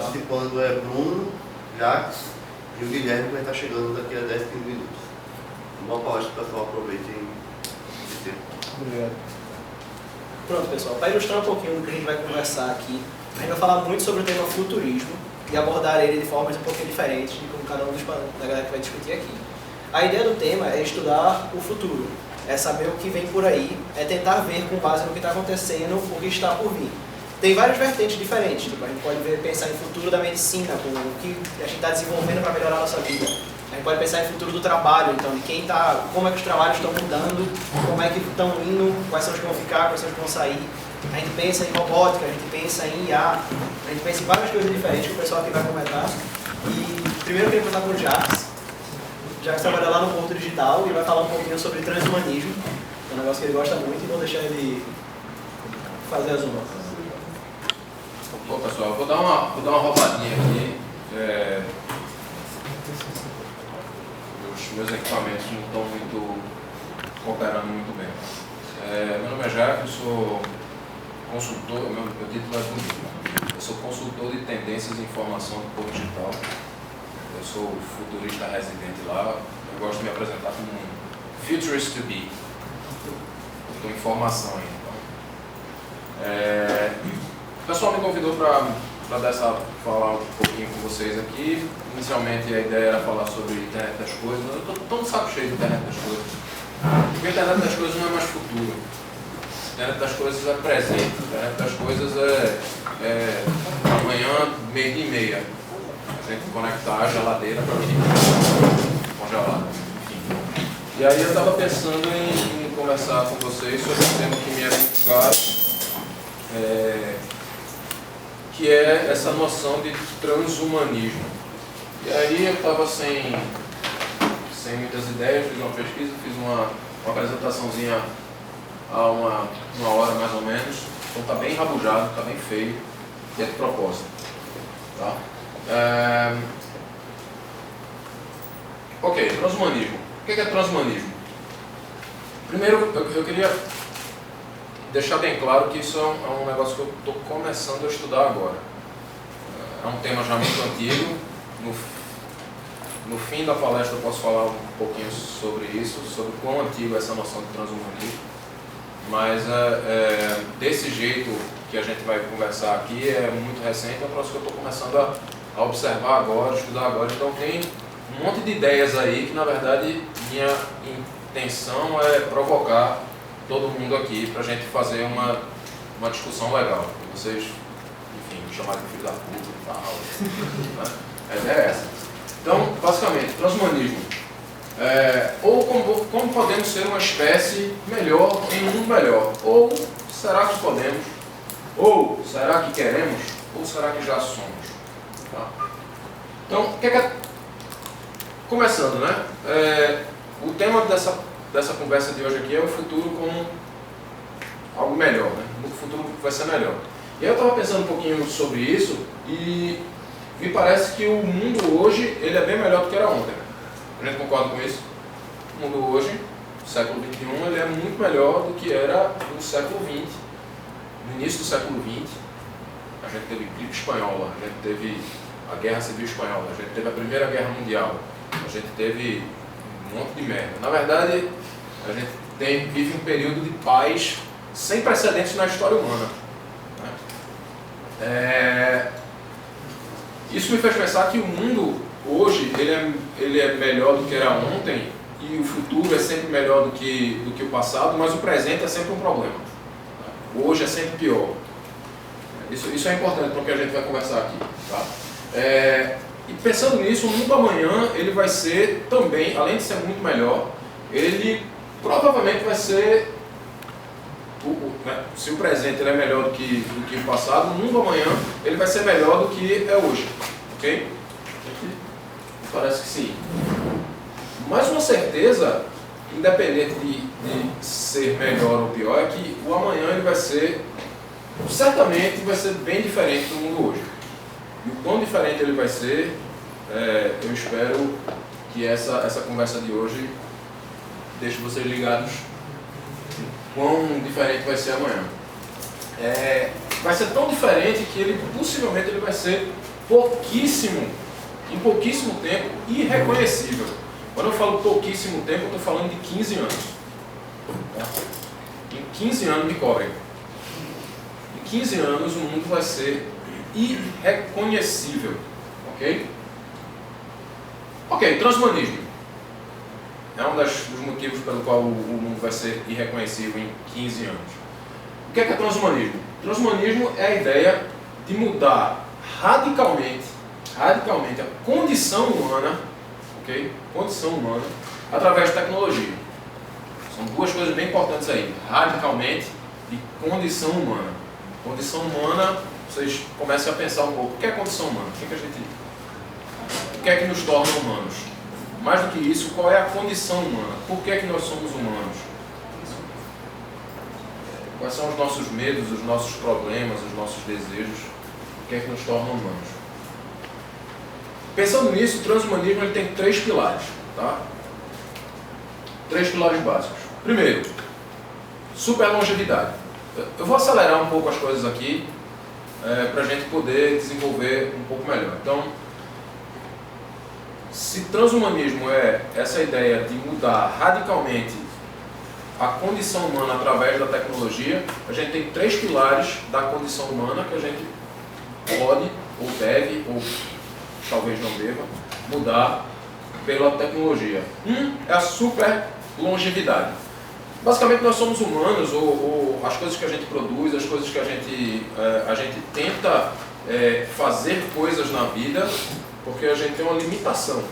participando é Bruno, Jacques e o Guilherme, que vai estar chegando daqui a 10, 15 minutos. Uma palestra, pessoal, aproveitem esse tempo. Obrigado. Pronto, pessoal, para ilustrar um pouquinho do que a gente vai conversar aqui, a gente vai falar muito sobre o tema futurismo e abordar ele de formas um pouquinho diferentes de como cada um da galera que vai discutir aqui. A ideia do tema é estudar o futuro, é saber o que vem por aí, é tentar ver com base no que está acontecendo o que está por vir. Tem várias vertentes diferentes, tipo, a gente pode pensar em futuro da medicina, com o que a gente está desenvolvendo para melhorar a nossa vida. A gente pode pensar em futuro do trabalho, então, de quem tá, como é que os trabalhos estão mudando, como é que estão indo, quais são os que vão ficar, quais são os que vão sair. A gente pensa em robótica, a gente pensa em IA, a gente pensa em várias coisas diferentes que o pessoal aqui vai comentar. E primeiro eu queria começar com o Jacques. O Jacques trabalha lá no Porto Digital e vai falar um pouquinho sobre transhumanismo, que é um negócio que ele gosta muito, e vou deixar ele fazer as umas. Bom, pessoal, eu vou dar uma roubadinha aqui. Os meus equipamentos não estão cooperando muito bem. Meu nome é Jacques, eu sou consultor, meu título é bonito. Eu sou consultor de tendências de informação do Porto Digital. Eu sou futurista residente lá. Eu gosto de me apresentar como um futurist to be. Estou em formação ainda. O pessoal me convidou para falar um pouquinho com vocês aqui. Inicialmente a ideia era falar sobre internet das coisas. Eu estou tão saco cheio de internet das coisas. Porque a internet das coisas não é mais futuro. A internet das coisas é presente. A internet das coisas é amanhã, meio-dia e meia. A gente conectar a geladeira para congelar. Enfim. E aí eu estava pensando em conversar com vocês sobre um tema que me é muito caro. Que é essa noção de transhumanismo. E aí eu estava sem muitas ideias, fiz uma pesquisa, fiz uma apresentaçãozinha há uma hora mais ou menos, então está bem rabujado, está bem feio, e é de propósito. Tá? Ok, transhumanismo. O que é transhumanismo? Primeiro, eu queria deixar bem claro que isso é um negócio que eu estou começando a estudar agora. É um tema já muito antigo. No fim da palestra eu posso falar um pouquinho sobre isso, sobre quão antigo é essa noção de transhumanismo. Mas desse jeito que a gente vai conversar aqui é muito recente, é um troço que eu estou começando a observar agora, estudar agora. Então tem um monte de ideias aí que na verdade minha intenção é provocar todo mundo aqui para a gente fazer uma discussão legal. Vocês, enfim, me chamarem de filho da puta e tal. Né? A ideia é essa. Então, basicamente, transhumanismo. Ou como podemos ser uma espécie melhor em um mundo melhor? Ou será que podemos? Ou será que queremos? Ou será que já somos? Tá? Então, o que é... Começando, né? O tema dessa conversa de hoje aqui é o futuro como algo melhor, né? O futuro vai ser melhor. E eu estava pensando um pouquinho sobre isso e me parece que o mundo hoje ele é bem melhor do que era ontem. A gente concorda com isso? O mundo hoje, século XXI, ele é muito melhor do que era no século XX. No início do século XX, a gente teve gripe espanhola, a gente teve a Guerra Civil Espanhola, a gente teve a Primeira Guerra Mundial, a gente teve um monte de merda. Na verdade, a gente vive um período de paz sem precedentes na história humana. Né? Isso me fez pensar que o mundo hoje ele é melhor do que era ontem e o futuro é sempre melhor do que o passado, mas o presente é sempre um problema. Hoje é sempre pior. Isso é importante para o que a gente vai conversar aqui. Tá? E pensando nisso, o mundo amanhã ele vai ser também, além de ser muito melhor, ele provavelmente vai ser, né, se o presente ele é melhor do que o passado, o mundo amanhã ele vai ser melhor do que é hoje. Ok? Parece que sim. Mas uma certeza, independente de ser melhor ou pior, é que o amanhã ele vai ser, certamente vai ser bem diferente do mundo hoje. E o quão diferente ele vai ser, eu espero que essa conversa de hoje deixe vocês ligados quão diferente vai ser amanhã. Vai ser tão diferente que possivelmente ele vai ser em pouquíssimo tempo, irreconhecível. Quando eu falo pouquíssimo tempo, eu estou falando de 15 anos. Tá? Em 15 anos me cobrem. Em 15 anos o mundo vai ser irreconhecível. Ok? Ok, transhumanismo. É um dos motivos pelo qual o mundo vai ser irreconhecível em 15 anos. O que é transhumanismo? Transhumanismo é a ideia de mudar radicalmente a condição humana, ok? Condição humana, através de tecnologia. São duas coisas bem importantes aí, radicalmente e condição humana. Condição humana, vocês comecem a pensar um pouco, o que é condição humana? O que é que nos torna humanos? Mais do que isso, qual é a condição humana? Por que é que nós somos humanos? Quais são os nossos medos, os nossos problemas, os nossos desejos? O que é que nos torna humanos? Pensando nisso, o transhumanismo ele tem 3 pilares. Tá? 3 pilares básicos. Primeiro, superlongevidade. Eu vou acelerar um pouco as coisas aqui para a gente poder desenvolver um pouco melhor. Então, se transhumanismo é essa ideia de mudar radicalmente a condição humana através da tecnologia, a gente tem 3 pilares da condição humana que a gente pode, ou deve, ou talvez não deva, mudar pela tecnologia. É a super longevidade. Basicamente nós somos humanos, ou as coisas que a gente produz, as coisas que a gente tenta fazer coisas na vida, porque a gente tem uma limitação.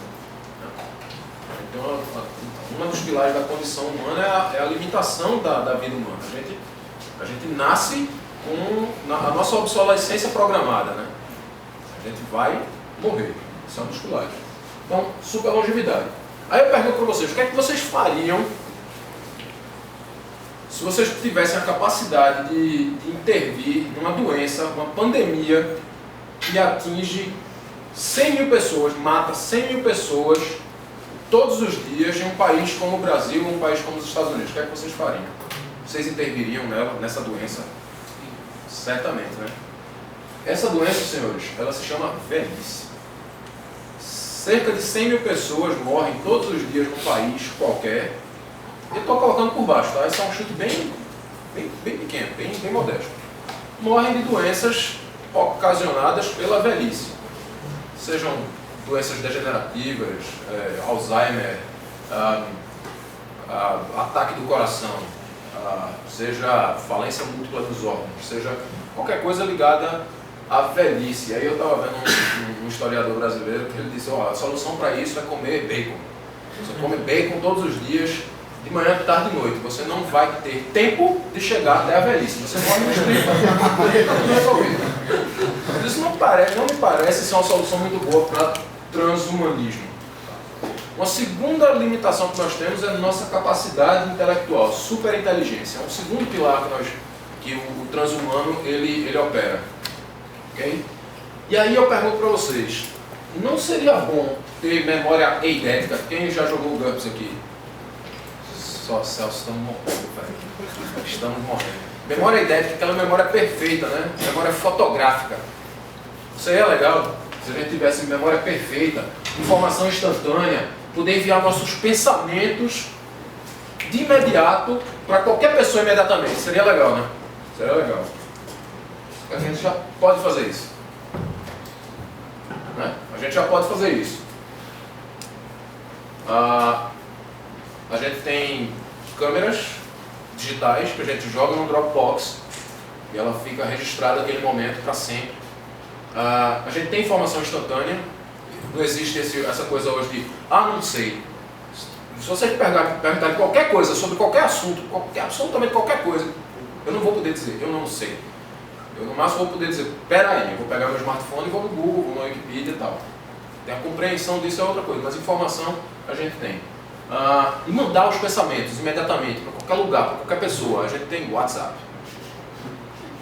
Então, um dos pilares da condição humana é a limitação da vida humana. A gente nasce com a nossa obsolescência programada, né? A gente vai morrer. Isso é um dos pilares. Então, super longevidade. Aí eu pergunto para vocês, o que é que vocês fariam se vocês tivessem a capacidade de intervir numa doença, uma pandemia que atinge 100 mil pessoas, mata 100 mil pessoas todos os dias em um país como o Brasil, um país como os Estados Unidos? O que é que vocês fariam? Vocês interviriam nessa doença? Certamente, né? Essa doença, senhores, ela se chama velhice. Cerca de 100 mil pessoas morrem todos os dias num país qualquer. Eu estou colocando por baixo, tá? Esse é um chute bem pequeno, bem modesto. Morrem de doenças ocasionadas pela velhice. Sejam doenças degenerativas, Alzheimer, ataque do coração, seja falência múltipla dos órgãos, seja qualquer coisa ligada à velhice. Aí eu estava vendo um historiador brasileiro que ele disse, a solução para isso é comer bacon. Você come bacon todos os dias, de manhã, de tarde e de noite. Você não vai ter tempo de chegar até a velhice. Você morre nos 30 resolvido. Isso não me parece ser uma solução muito boa para transhumanismo. Uma segunda limitação que nós temos é a nossa capacidade intelectual, superinteligência. É um segundo pilar que o transhumano ele opera. Okay? E aí eu pergunto para vocês, não seria bom ter memória eidética? Quem já jogou o GURPS aqui? Só Celso, estamos morrendo, velho. Estamos morrendo. Memória eidética, aquela memória perfeita, né? Memória fotográfica. Isso aí é legal. Se a gente tivesse memória perfeita, informação instantânea, poder enviar nossos pensamentos de imediato para qualquer pessoa imediatamente. Seria legal, né? Seria legal. A gente já pode fazer isso. Né? A gente já pode fazer isso. A gente tem câmeras digitais que a gente joga no Dropbox e ela fica registrada naquele momento para sempre. A gente tem informação instantânea. Não existe essa coisa hoje de não sei. Se você perguntar qualquer coisa sobre qualquer assunto, absolutamente qualquer coisa, eu não vou poder dizer, eu não sei. Eu no máximo vou poder dizer, peraí, eu vou pegar meu smartphone e vou no Google, vou na Wikipedia e tal. Tem a compreensão disso é outra coisa, mas informação a gente tem. E mandar os pensamentos imediatamente para qualquer lugar, para qualquer pessoa. A gente tem WhatsApp.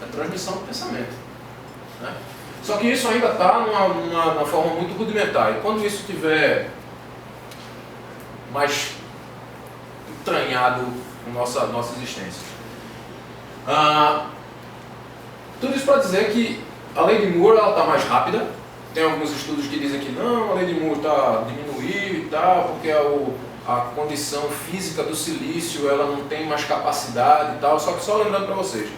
É transmissão do pensamento. Né? Só que isso ainda está numa forma muito rudimentar. E quando isso estiver mais entranhado na nossa existência. Tudo isso para dizer que a lei de Moore está mais rápida, tem alguns estudos que dizem que não, a lei de Moore diminuiu e tal, porque a condição física do silício ela não tem mais capacidade e tal, só que só lembrando para vocês,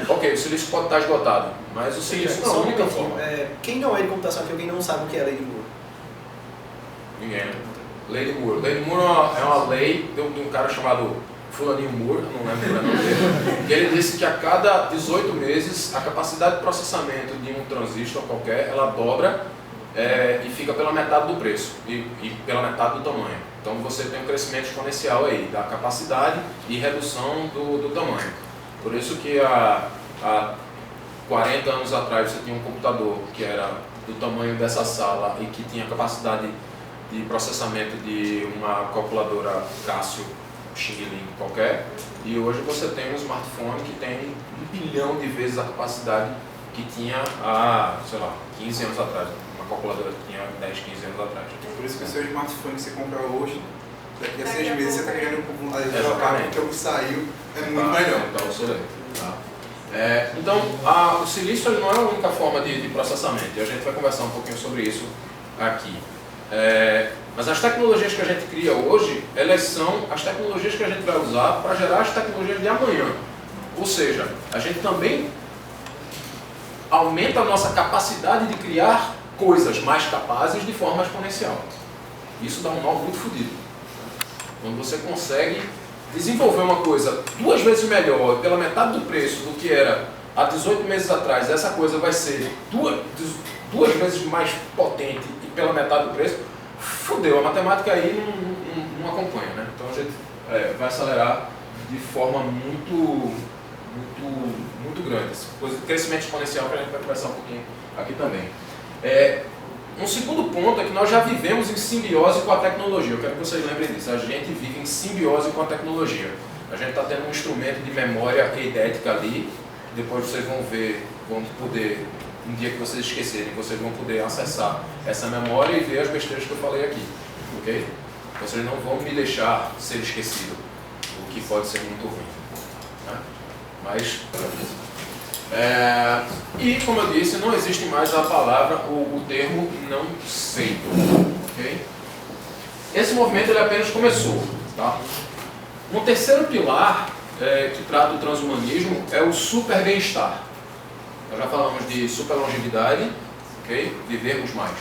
ok, o silício pode estar esgotado, mas o silício não é a única forma. Quem não é de computação aqui, alguém não sabe o que é a lei de Moore? Ninguém. Lei de Moore. Lei de Moore é uma lei de um cara chamado Fulaninho Moore, não lembro o nome dele, que ele disse que a cada 18 meses a capacidade de processamento de um transistor qualquer, ela dobra e fica pela metade do preço e pela metade do tamanho. Então você tem um crescimento exponencial aí da capacidade e redução do tamanho. Por isso que há 40 anos atrás você tinha um computador que era do tamanho dessa sala e que tinha capacidade de processamento de uma calculadora Casio Xing Ling qualquer, e hoje você tem um smartphone que tem 1 bilhão de vezes a capacidade que tinha há, sei lá, 15 anos atrás, uma calculadora que tinha 10, 15 anos atrás. Por isso que o seu smartphone que você compra hoje, daqui a 6 meses você está querendo Exatamente. porque o que saiu é muito melhor. Então, obsoleto. Então, o silício ele não é a única forma de processamento, e a gente vai conversar um pouquinho sobre isso aqui. Mas as tecnologias que a gente cria hoje, elas são as tecnologias que a gente vai usar para gerar as tecnologias de amanhã. Ou seja, a gente também aumenta a nossa capacidade de criar coisas mais capazes de forma exponencial. Isso dá um nó muito fodido. Quando você consegue desenvolver uma coisa 2 vezes melhor, pela metade do preço do que era há 18 meses atrás, essa coisa vai ser duas vezes mais potente e pela metade do preço, fudeu, a matemática aí não acompanha, né? Então a gente vai acelerar de forma muito grande. Coisa de crescimento exponencial que a gente vai conversar um pouquinho aqui também. Um segundo ponto é que nós já vivemos em simbiose com a tecnologia. Eu quero que vocês lembrem disso. A gente vive em simbiose com a tecnologia. A gente está tendo um instrumento de memória eidética ali. Depois vocês vão ver, vão poder, um dia que vocês esquecerem, vocês vão poder acessar essa memória e ver as besteiras que eu falei aqui. Ok? Vocês não vão me deixar ser esquecido, o que pode ser muito ruim. Né? Mas... e como eu disse, não existe mais a palavra, o termo não sei. Okay? Esse movimento ele apenas começou. Tá? Um terceiro pilar que trata o transhumanismo é o super bem-estar. Nós já falamos de super longevidade, okay? Vivermos mais.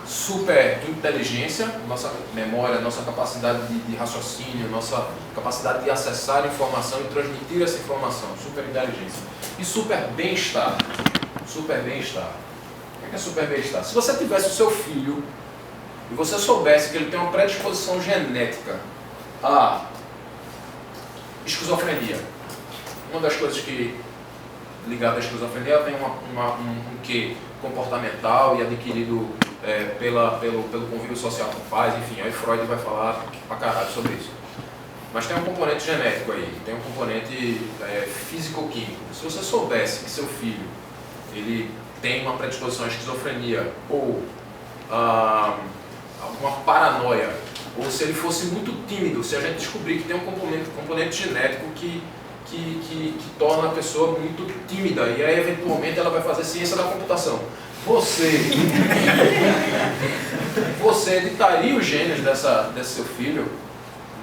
Super inteligência, nossa memória, nossa capacidade de raciocínio, nossa capacidade de acessar informação e transmitir essa informação, super inteligência. E super bem-estar. Super bem-estar. O que é super bem-estar? Se você tivesse o seu filho e você soubesse que ele tem uma predisposição genética a esquizofrenia, uma das coisas que ligada à esquizofrenia tem um quê comportamental e adquirido pelo convívio social com pais, enfim, aí Freud vai falar pra caralho sobre isso. Mas tem um componente genético aí, tem um componente físico-químico. Se você soubesse que seu filho ele tem uma predisposição à esquizofrenia ou alguma paranoia, ou se ele fosse muito tímido, se a gente descobrir que tem um componente genético que torna a pessoa muito tímida, e aí eventualmente ela vai fazer ciência da computação. Você editaria os genes desse seu filho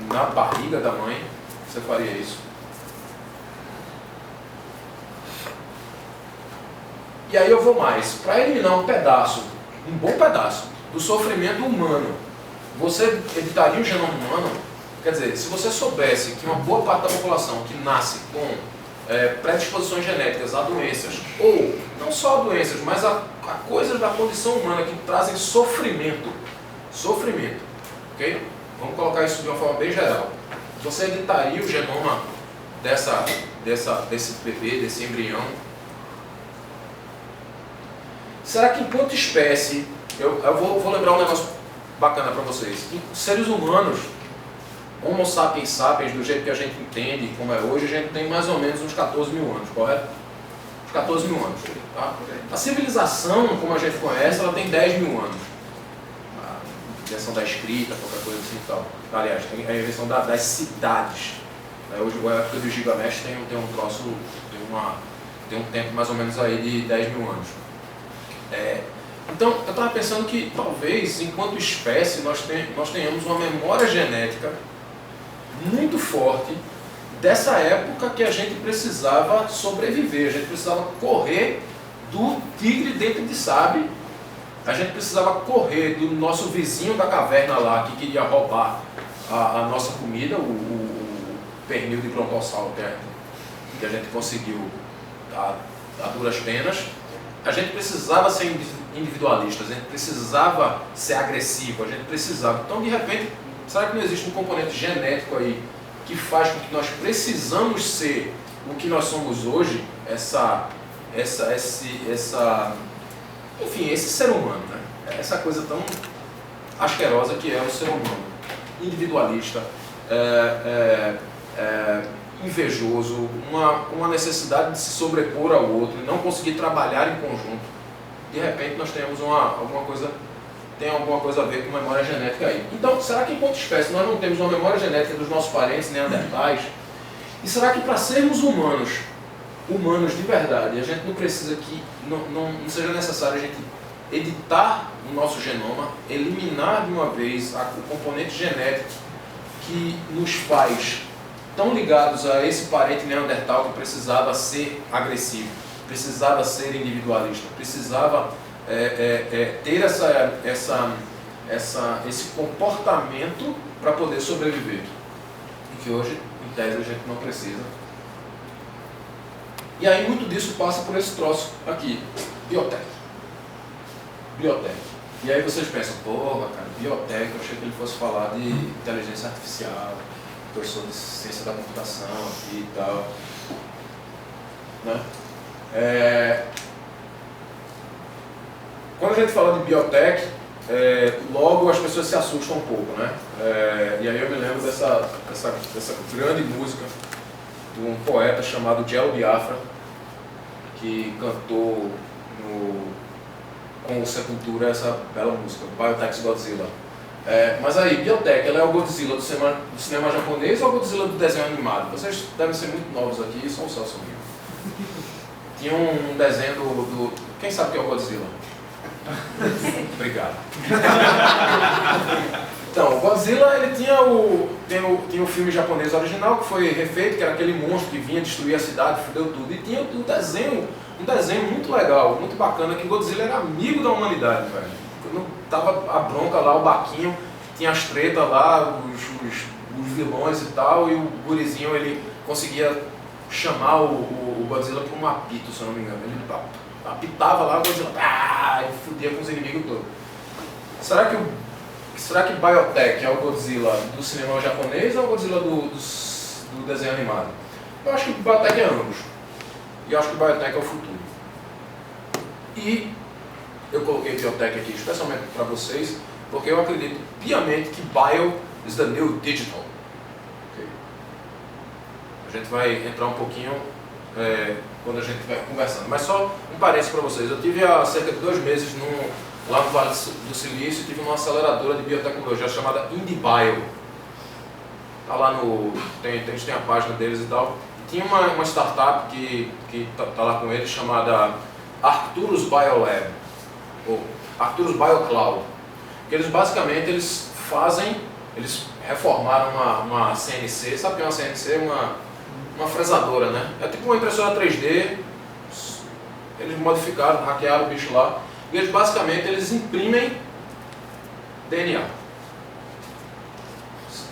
na barriga da mãe? Você faria isso? E aí eu vou mais. Para eliminar um bom pedaço do sofrimento humano, você editaria o genoma humano? Quer dizer, se você soubesse que uma boa parte da população que nasce com predisposições genéticas a doenças, ou não só a doenças, mas a coisas da condição humana que trazem sofrimento, ok? Vamos colocar isso de uma forma bem geral. Você editaria o genoma desse bebê, desse embrião? Será que enquanto espécie, eu vou lembrar um negócio bacana para vocês, seres humanos, Homo sapiens sapiens, do jeito que a gente entende, como é hoje, a gente tem mais ou menos uns 14 mil anos, correto? Uns 14 mil anos. Tá? A civilização, como a gente conhece, ela tem 10 mil anos. A invenção da escrita, qualquer coisa assim e tal. Aliás, tem a invenção das cidades. Hoje, na época do Gilgamesh, tem um troço, tem um tempo mais ou menos aí de 10 mil anos. Então, eu estava pensando que talvez, enquanto espécie, nós tenhamos uma memória genética muito forte dessa época que a gente precisava sobreviver, a gente precisava correr do tigre dentro de sabre, a gente precisava correr do nosso vizinho da caverna lá que queria roubar a nossa comida, o pernil de brontossauro que a gente conseguiu a duras penas. A gente precisava ser individualista, a gente precisava ser agressivo, a gente precisava. Então, de repente, será que não existe um componente genético aí que faz com que nós precisamos ser o que nós somos hoje, enfim, esse ser humano, né? Essa coisa tão asquerosa que é o ser humano, individualista, invejoso, uma necessidade de se sobrepor ao outro e não conseguir trabalhar em conjunto. De repente nós temos alguma coisa a ver com memória genética aí. Então, será que enquanto espécie nós não temos uma memória genética dos nossos parentes neandertais? E será que para sermos humanos de verdade, a gente não precisa que não seja necessário a gente editar o nosso genoma, eliminar de uma vez o componente genético que nos faz tão ligados a esse parente neandertal que precisava ser agressivo, precisava ser individualista, precisava ter esse comportamento para poder sobreviver. E que hoje, em tese, a gente não precisa. E aí muito disso passa por esse troço aqui, biotech. E aí vocês pensam, porra, cara, biotech, eu achei que ele fosse falar de inteligência artificial, professor de ciência da computação aqui e tal. Né? Quando a gente fala de biotech, logo as pessoas se assustam um pouco, né? E aí eu me lembro dessa grande música de um poeta chamado Jello Biafra, que cantou com o Sepultura essa bela música, Biotech's Godzilla. Mas aí, biotech, ela é o Godzilla do cinema japonês ou o Godzilla do desenho animado? Vocês devem ser muito novos aqui, são só comigo. Tinha um desenho do... Quem sabe o que é o Godzilla? Obrigado. Então, o Godzilla, ele tinha o filme japonês original, que foi refeito, que era aquele monstro que vinha destruir a cidade, fudeu tudo. E tinha um desenho muito legal, muito bacana, que o Godzilla era amigo da humanidade, velho. Quando tava a bronca lá, o Baquinho, tinha as tretas lá, os vilões e tal, e o gurizinho, ele conseguia chamar o Godzilla por um apito, se eu não me engano. Ele apitava lá, o Godzilla, e fudia com os inimigos todos. Será que Biotech é o Godzilla do cinema japonês ou é o Godzilla do desenho animado? Eu acho que Biotech é ambos. E eu acho que Biotech é o futuro. E eu coloquei Biotech aqui especialmente para vocês, porque eu acredito piamente que Bio is the new digital. Okay. A gente vai entrar um pouquinho quando a gente vai conversando. Mas só um parênteses para vocês. Eu tive há cerca de 2 meses lá no Vale do Silício, tive uma aceleradora de biotecnologia chamada IndieBio. Tá lá a gente tem a página deles e tal. E tinha uma startup que tá lá com eles, chamada Arcturus Biolab, ou Arcturus BioCloud. Que eles basicamente eles reformaram uma CNC. Sabe o que é uma CNC? Uma fresadora, né? É tipo uma impressora 3D. Eles modificaram, hackearam o bicho lá. E eles basicamente imprimem DNA.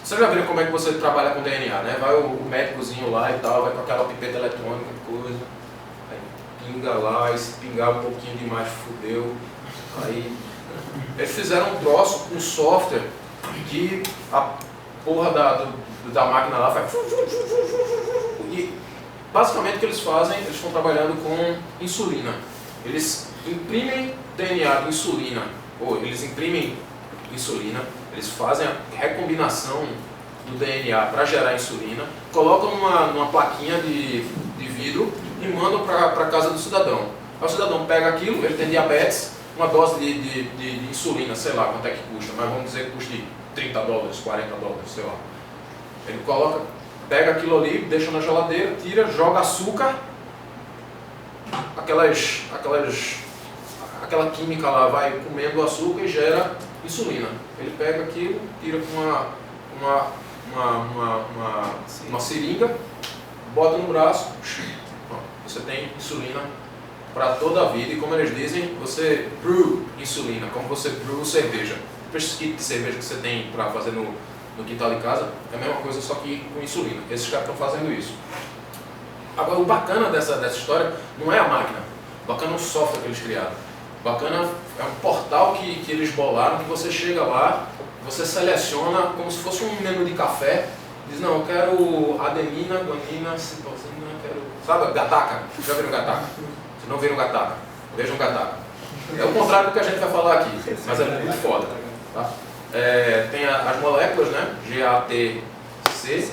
Vocês já viram como é que você trabalha com DNA, né? Vai o médicozinho lá e tal, vai com aquela pipeta eletrônica e coisa. Aí pinga lá, e se pingar um pouquinho demais, fudeu. Aí eles fizeram um troço, um software que a porra da máquina lá faz. E basicamente o que eles fazem, eles estão trabalhando com insulina. Eles imprimem DNA de insulina, ou eles imprimem insulina, eles fazem a recombinação do DNA para gerar insulina, colocam numa plaquinha de vidro e mandam para a casa do cidadão. Aí o cidadão pega aquilo, ele tem diabetes, uma dose de insulina, sei lá quanto é que custa, mas vamos dizer que custe $30, $40, sei lá. Ele pega aquilo ali, deixa na geladeira, tira, joga açúcar, aquela química lá vai comendo o açúcar e gera insulina. Ele pega aquilo, tira com uma seringa, bota no braço, você tem insulina para toda a vida. E como eles dizem, você brew insulina, como você brew cerveja. Esse kit de cerveja que você tem para fazer no quintal de casa é a mesma coisa, só que com insulina. Esses caras estão fazendo isso. Agora, o bacana dessa história não é a máquina, o bacana é o software que eles criaram. O bacana é um portal que eles bolaram, que você chega lá, você seleciona como se fosse um menu de café, diz, não, eu quero adenina, guanina, citosina, quero... Sabe, gataca? Já viram gataca? Se não viram gataca, vejam gataca. É o contrário do que a gente vai falar aqui, mas é muito foda. Tá? Tem as moléculas, né? GATC,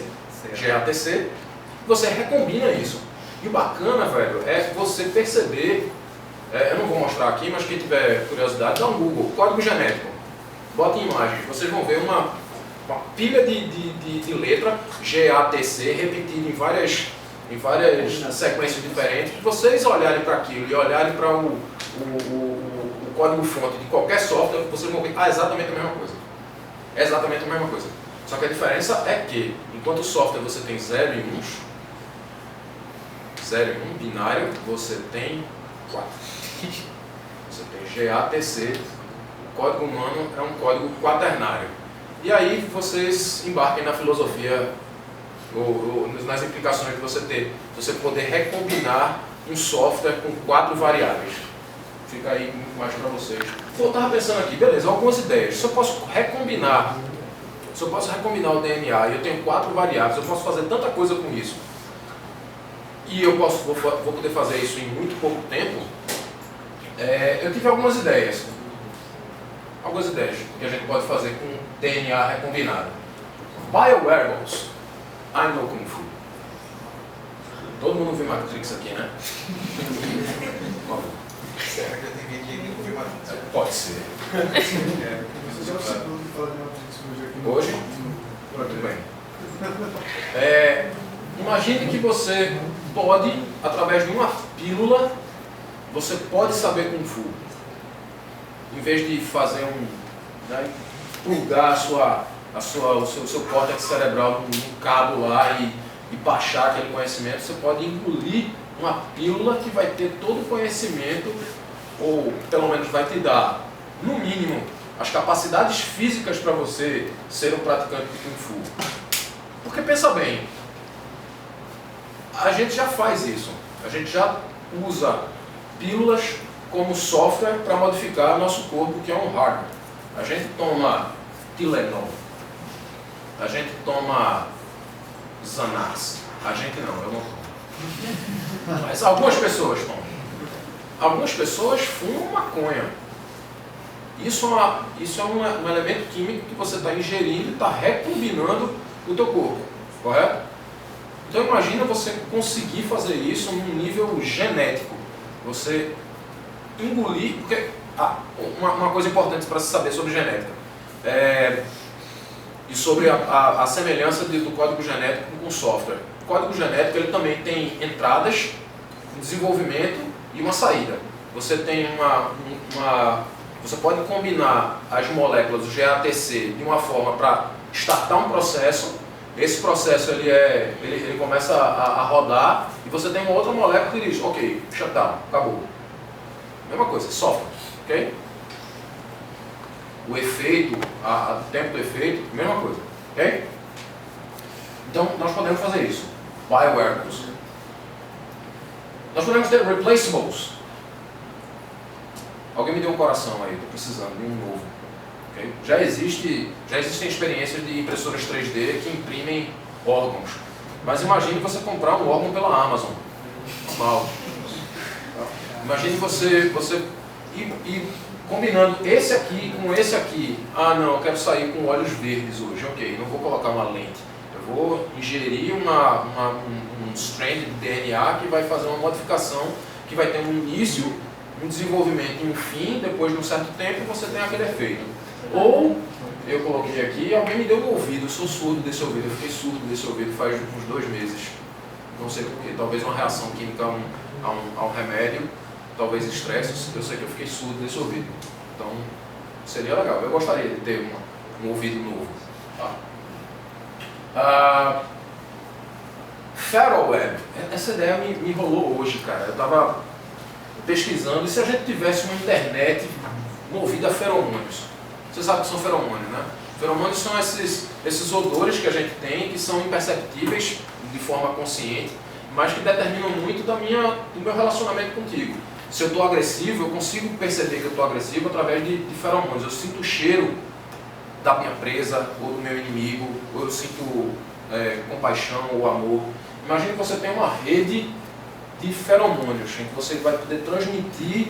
você recombina isso. E o bacana, velho, é você perceber, eu não vou mostrar aqui, mas quem tiver curiosidade, dá um Google, código genético, bota em imagens, vocês vão ver uma pilha de letra GATC repetida em várias sequências diferentes. Se vocês olharem para aquilo e olharem para o código-fonte de qualquer software, vocês vão ver exatamente a mesma coisa. É exatamente a mesma coisa. Só que a diferença é que, enquanto o software você tem 0 e 1 binário, você tem 4. Você tem GATC, o código humano é um código quaternário. E aí vocês embarquem na filosofia, ou nas implicações de você poder recombinar um software com 4 variáveis. Fica aí muito mais para vocês. Eu estava pensando aqui, beleza, algumas ideias. Se eu posso recombinar o DNA e eu tenho 4 variáveis, eu posso fazer tanta coisa com isso. E eu vou poder fazer isso em muito pouco tempo. Eu tive algumas ideias. Algumas ideias que a gente pode fazer com DNA recombinado. Biowearables. I know Kung Fu. Todo mundo viu Matrix aqui, né? Será que eu tenho que ir aqui? Pode ser. Você já participou de falar de Matrix hoje aqui? Hoje? Muito bem. Imagine que você pode, através de uma pílula, você pode saber Kung Fu. Em vez de fazer plugar o seu córtex cerebral num cabo lá e baixar aquele conhecimento, você pode engolir uma pílula que vai ter todo o conhecimento, ou pelo menos vai te dar, no mínimo, as capacidades físicas para você ser um praticante de Kung Fu. Porque pensa bem, a gente já faz isso, a gente já usa pílulas como software para modificar nosso corpo, que é um hardware. A gente toma Tylenol, a gente toma Xanax, a gente não, eu não tomo. Mas algumas pessoas tomam. Algumas pessoas fumam maconha. Isso é um elemento químico que você está ingerindo e está recombinando o teu corpo, correto? Então imagina você conseguir fazer isso num nível genético. Você engolir, porque uma coisa importante para se saber sobre genética e sobre a semelhança do código genético com o software. O código genético ele também tem entradas, um desenvolvimento e uma saída. Você tem você pode combinar as moléculas do GATC de uma forma para startar um processo. Esse processo ele começa a rodar e você tem uma outra molécula que diz, ok, shutdown, acabou. Mesma coisa, software, ok? O efeito, o tempo do efeito, mesma coisa, ok? Então, nós podemos fazer isso. Biowearables. Nós podemos ter replaceables. Alguém me deu um coração aí, estou precisando de um novo. Okay? Já existem experiências de impressoras 3D que imprimem órgãos. Mas imagine você comprar um órgão pela Amazon. Normal. Imagine você ir combinando esse aqui com esse aqui. Ah não, eu quero sair com olhos verdes hoje. Ok, não vou colocar uma lente. Eu vou ingerir um strand de DNA que vai fazer uma modificação que vai ter um início, um desenvolvimento e um fim. Depois de um certo tempo você tem aquele efeito. Ou, eu coloquei aqui, alguém me deu um ouvido, eu sou surdo desse ouvido, eu fiquei surdo desse ouvido faz uns 2 meses. Não sei porquê, talvez uma reação química a um remédio. talvez estresse, eu sei que eu fiquei surdo desse ouvido. Então, seria legal. Eu gostaria de ter um ouvido novo. Tá? Ferroweb. Essa ideia me rolou hoje, cara. Eu estava pesquisando, e se a gente tivesse uma internet movida a feromônios? Você sabe o que são feromônios, né? Feromônios são esses odores que a gente tem, que são imperceptíveis de forma consciente, mas que determinam muito do meu relacionamento contigo. Se eu estou agressivo, eu consigo perceber que eu estou agressivo através de feromônios. Eu sinto o cheiro da minha presa ou do meu inimigo, ou eu sinto compaixão ou amor. Imagine que você tem uma rede de feromônios, em que você vai poder transmitir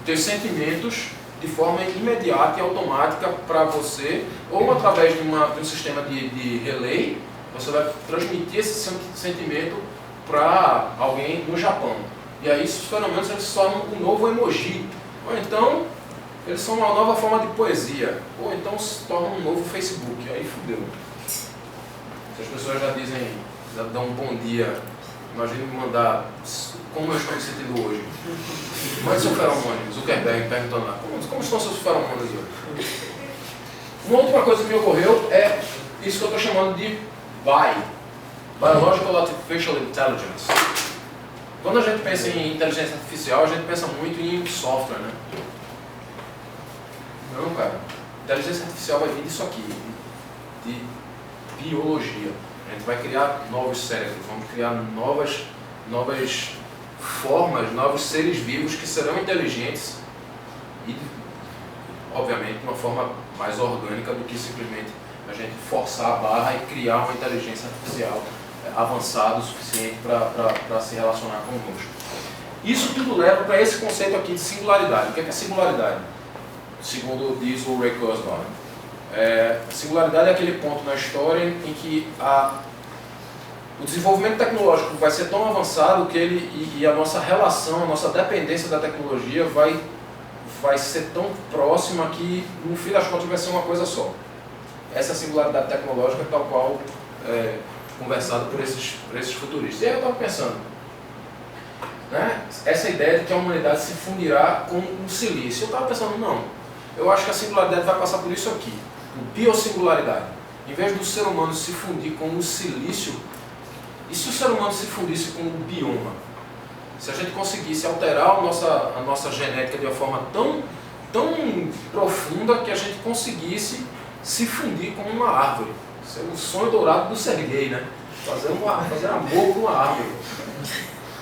teus sentimentos de forma imediata e automática para você, ou através de um sistema de relay, você vai transmitir esse sentimento para alguém no Japão. E aí esses feromônios eles se tornam um novo emoji, ou então eles são uma nova forma de poesia, ou então se tornam um novo Facebook. Aí fudeu. Se as pessoas já dizem, já dão um bom dia, imagine me mandar como eu estou me sentindo hoje. Mande seu feromônio, Zuckerberg perguntando lá, como estão seus feromônios hoje? Uma última coisa que me ocorreu é isso que eu estou chamando de BAI, Biological Artificial Intelligence. Quando a gente pensa em inteligência artificial, a gente pensa muito em software, né? Não, cara. Inteligência artificial vai vir disso aqui, de biologia. A gente vai criar novos cérebros, vamos criar novas formas, novos seres vivos que serão inteligentes e, obviamente, de uma forma mais orgânica do que simplesmente a gente forçar a barra e criar uma inteligência artificial avançada o suficiente para se relacionar conosco. Isso tudo leva para esse conceito aqui de singularidade. O que é singularidade? Segundo diz o Ray Kurzweil. Singularidade é aquele ponto na história em que o desenvolvimento tecnológico vai ser tão avançado que e a nossa relação, a nossa dependência da tecnologia vai ser tão próxima que, no fim das contas, vai ser uma coisa só. Essa singularidade tecnológica tal qual conversada por esses futuristas. E aí eu estava pensando, né, essa ideia de que a humanidade se fundirá com o silício. Eu estava pensando, não, eu acho que a singularidade vai passar por isso aqui, por biosingularidade. Em vez do ser humano se fundir com o silício, e se o ser humano se fundisse com o bioma? Se a gente conseguisse alterar a nossa genética de uma forma tão profunda que a gente conseguisse se fundir com uma árvore. Isso é o sonho dourado do Serguei, né? Fazer amor com uma árvore.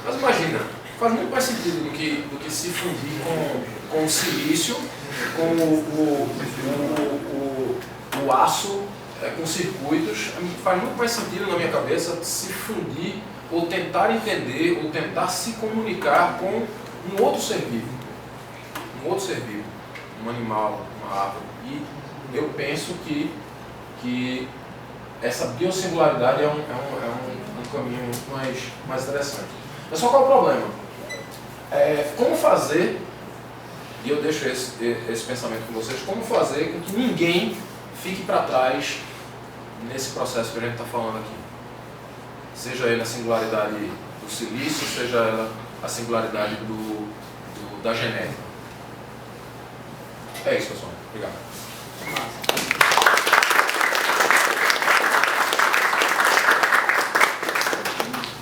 Mas imagina, faz muito mais sentido do que se fundir com o silício, com o aço, com circuitos. Faz muito mais sentido na minha cabeça se fundir ou tentar entender ou tentar se comunicar com um outro ser vivo. Um animal, uma árvore. E eu penso que essa biosingularidade é um caminho muito mais interessante. Mas só qual é o problema? Como fazer, e eu deixo esse pensamento com vocês, como fazer com que ninguém fique para trás nesse processo que a gente está falando aqui? Seja ele a singularidade do silício, seja ela a singularidade da genética. É isso, pessoal. Obrigado.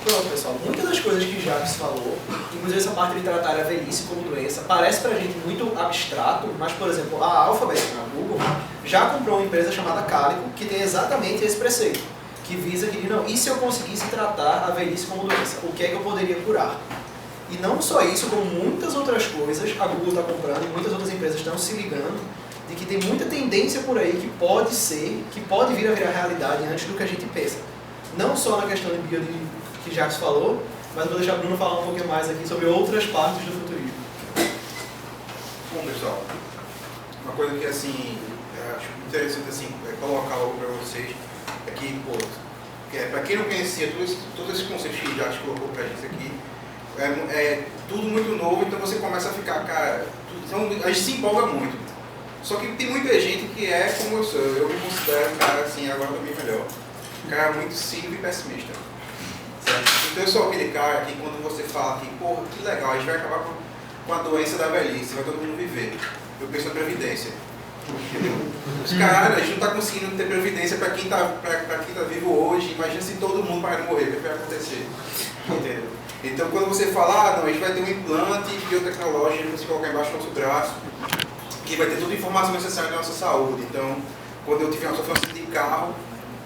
Pronto, pessoal. Muitas das coisas que Jacques falou, inclusive essa parte de tratar a velhice como doença, parece pra gente muito abstrato, mas, por exemplo, a Alphabet, a Google, já comprou uma empresa chamada Calico, que tem exatamente esse preceito, que visa que, não, e se eu conseguisse tratar a velhice como doença? O que é que eu poderia curar? E não só isso, como muitas outras coisas, a Google está comprando e muitas outras empresas estão se ligando de que tem muita tendência por aí que pode vir a virar realidade antes do que a gente pensa. Não só na questão de que Jacques falou, mas vou deixar a Bruno falar um pouquinho mais aqui sobre outras partes do futurismo. Bom, pessoal, uma coisa que assim, eu acho interessante assim, colocar logo para vocês é que, para quem não conhecia todos esses conceitos que Jacques colocou para a gente aqui, é tudo muito novo, então você começa a ficar, cara, então a gente se empolga muito. Só que tem muita gente que é como eu sou, eu me considero um cara assim, agora também melhor, um cara muito cínico e pessimista. Certo? Então eu sou aquele cara que quando você fala que, porra, que legal, a gente vai acabar com a doença da velhice, vai todo mundo viver. Eu penso na previdência. Os caras, a gente não está conseguindo ter previdência para quem tá vivo hoje. Imagina se todo mundo parar de morrer, o que vai acontecer? Entendeu? Então quando você fala, não, a gente vai ter um implante biotecnológico que você colocar embaixo do nosso braço, que vai ter toda a informação necessária da nossa saúde. Então, quando eu tiver uma sofrência de carro,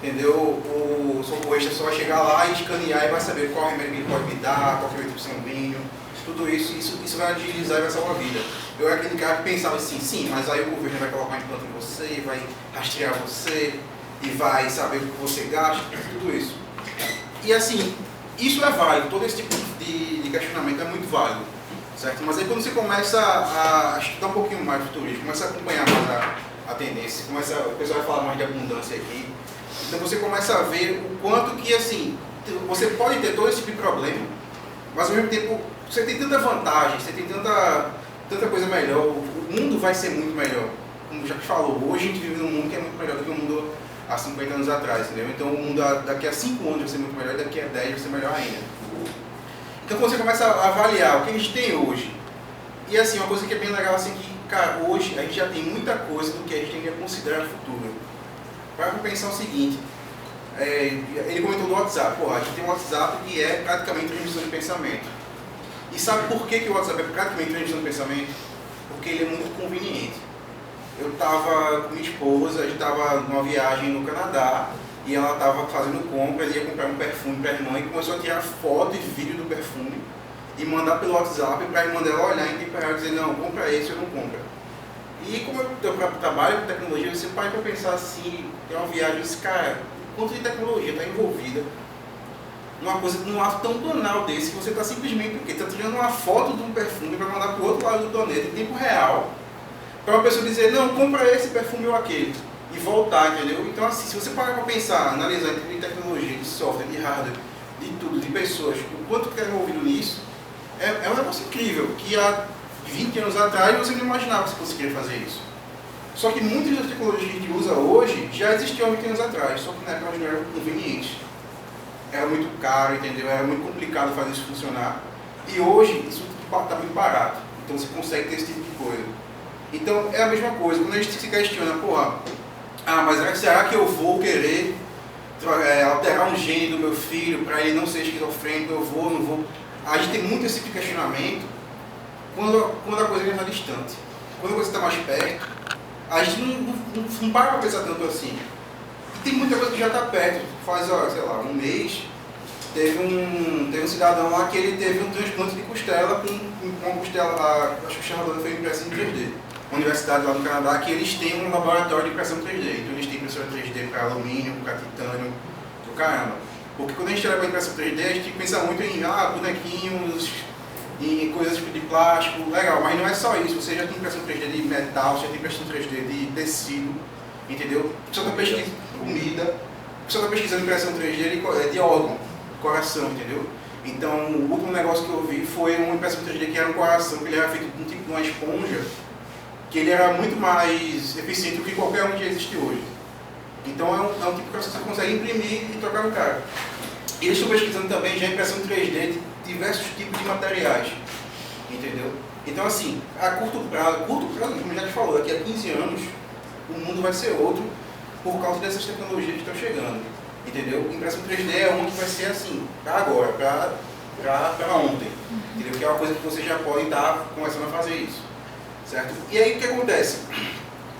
entendeu? O socorrista só vai chegar lá e escanear e vai saber qual remédio ele pode me dar, qual remédio sanguíneo, tudo isso vai agilizar e vai salvar a vida. Eu era aquele cara que pensava assim, sim, mas aí o governo vai colocar um implante em você, vai rastrear você e vai saber o que você gasta, tudo isso. E assim, isso é válido, todo esse tipo de questionamento é muito válido, certo? Mas aí quando você começa a estudar um pouquinho mais do turismo, começa a acompanhar mais a tendência, o pessoal vai falar mais de abundância aqui, então você começa a ver o quanto que assim, você pode ter todo esse tipo de problema, mas ao mesmo tempo você tem tanta vantagem, você tem tanta coisa melhor, o mundo vai ser muito melhor. Como já falou, hoje a gente vive num mundo que é muito melhor do que o mundo há 50 anos atrás, entendeu? Então o mundo daqui a 5 anos vai ser muito melhor e daqui a 10 vai ser melhor ainda. Então você começa a avaliar o que a gente tem hoje. E assim, uma coisa que é bem legal assim que, cara, hoje a gente já tem muita coisa do que a gente tem que considerar futuro. Para pensar o seguinte, ele comentou do WhatsApp, porra, a gente tem um WhatsApp que é praticamente transmissão de pensamento. E sabe por que o WhatsApp é praticamente transmissão de pensamento? Porque ele é muito conveniente. Eu estava com minha esposa, a gente estava numa viagem no Canadá e ela estava fazendo compra, ela ia comprar um perfume para a irmã e começou a tirar foto e vídeo do perfume e mandar pelo WhatsApp para a irmã dela olhar em tempo real e dizer, não, compra esse ou não compra. E como eu trabalho com tecnologia, você para para pensar assim, tem uma viagem, esse cara, quanto de tecnologia está envolvida numa coisa, num ato tão banal desse, que você está simplesmente o quê? Está tirando uma foto de um perfume para mandar para o outro lado do planeta em tempo real, para uma pessoa dizer, não, compra esse perfume ou aquele, e voltar, entendeu? Então assim, se você parar para pensar, analisar em tecnologia, de software, de hardware, de tudo, de pessoas, o quanto que é envolvido nisso, é um negócio incrível, que há 20 anos atrás você não imaginava que você conseguiria fazer isso. Só que muitas das tecnologias que a gente usa hoje já existiam há 20 anos atrás, só que na época não eram convenientes. Era muito caro, entendeu? Era muito complicado fazer isso funcionar. E hoje isso está muito barato, então você consegue ter esse tipo de coisa. Então é a mesma coisa, quando a gente se questiona, porra, mas será que eu vou querer alterar um gene do meu filho para ele não ser esquizofrênico, eu vou, não vou? A gente tem muito esse tipo de questionamento quando a coisa já está distante. Quando a coisa está mais perto, a gente não para para pensar tanto assim. E tem muita coisa que já está perto. Faz, sei lá, um mês, teve um cidadão lá que ele teve um transplante de costela com uma costela, a costela toda foi impressa em 3D. Uma universidade lá no Canadá que eles têm um laboratório de impressão 3D. Então eles têm impressora 3D para alumínio, para titânio, do caramba. Porque quando a gente olha para impressão 3D, a gente pensa muito em bonequinhos, em coisas tipo de plástico, legal, mas não é só isso. Você já tem impressão 3D de metal, você já tem impressão 3D de tecido, entendeu? Você está pesquisando comida, você está pesquisando impressão 3D de órgão, coração, entendeu? Então, o último negócio que eu vi foi uma impressão 3D que era um coração, que ele era feito de um tipo de uma esponja, que ele era muito mais eficiente do que qualquer um que existe hoje. Então, é um tipo que você consegue imprimir e trocar no cara. E eles estão pesquisando também já impressão 3D de diversos tipos de materiais, entendeu? Então, assim, a curto prazo, como já te falou, daqui a 15 anos, o mundo vai ser outro por causa dessas tecnologias que estão chegando, entendeu? Impressão 3D é uma que vai ser assim, para agora, para ontem, entendeu? Que é uma coisa que você já pode estar começando a fazer isso, certo? E aí, o que acontece?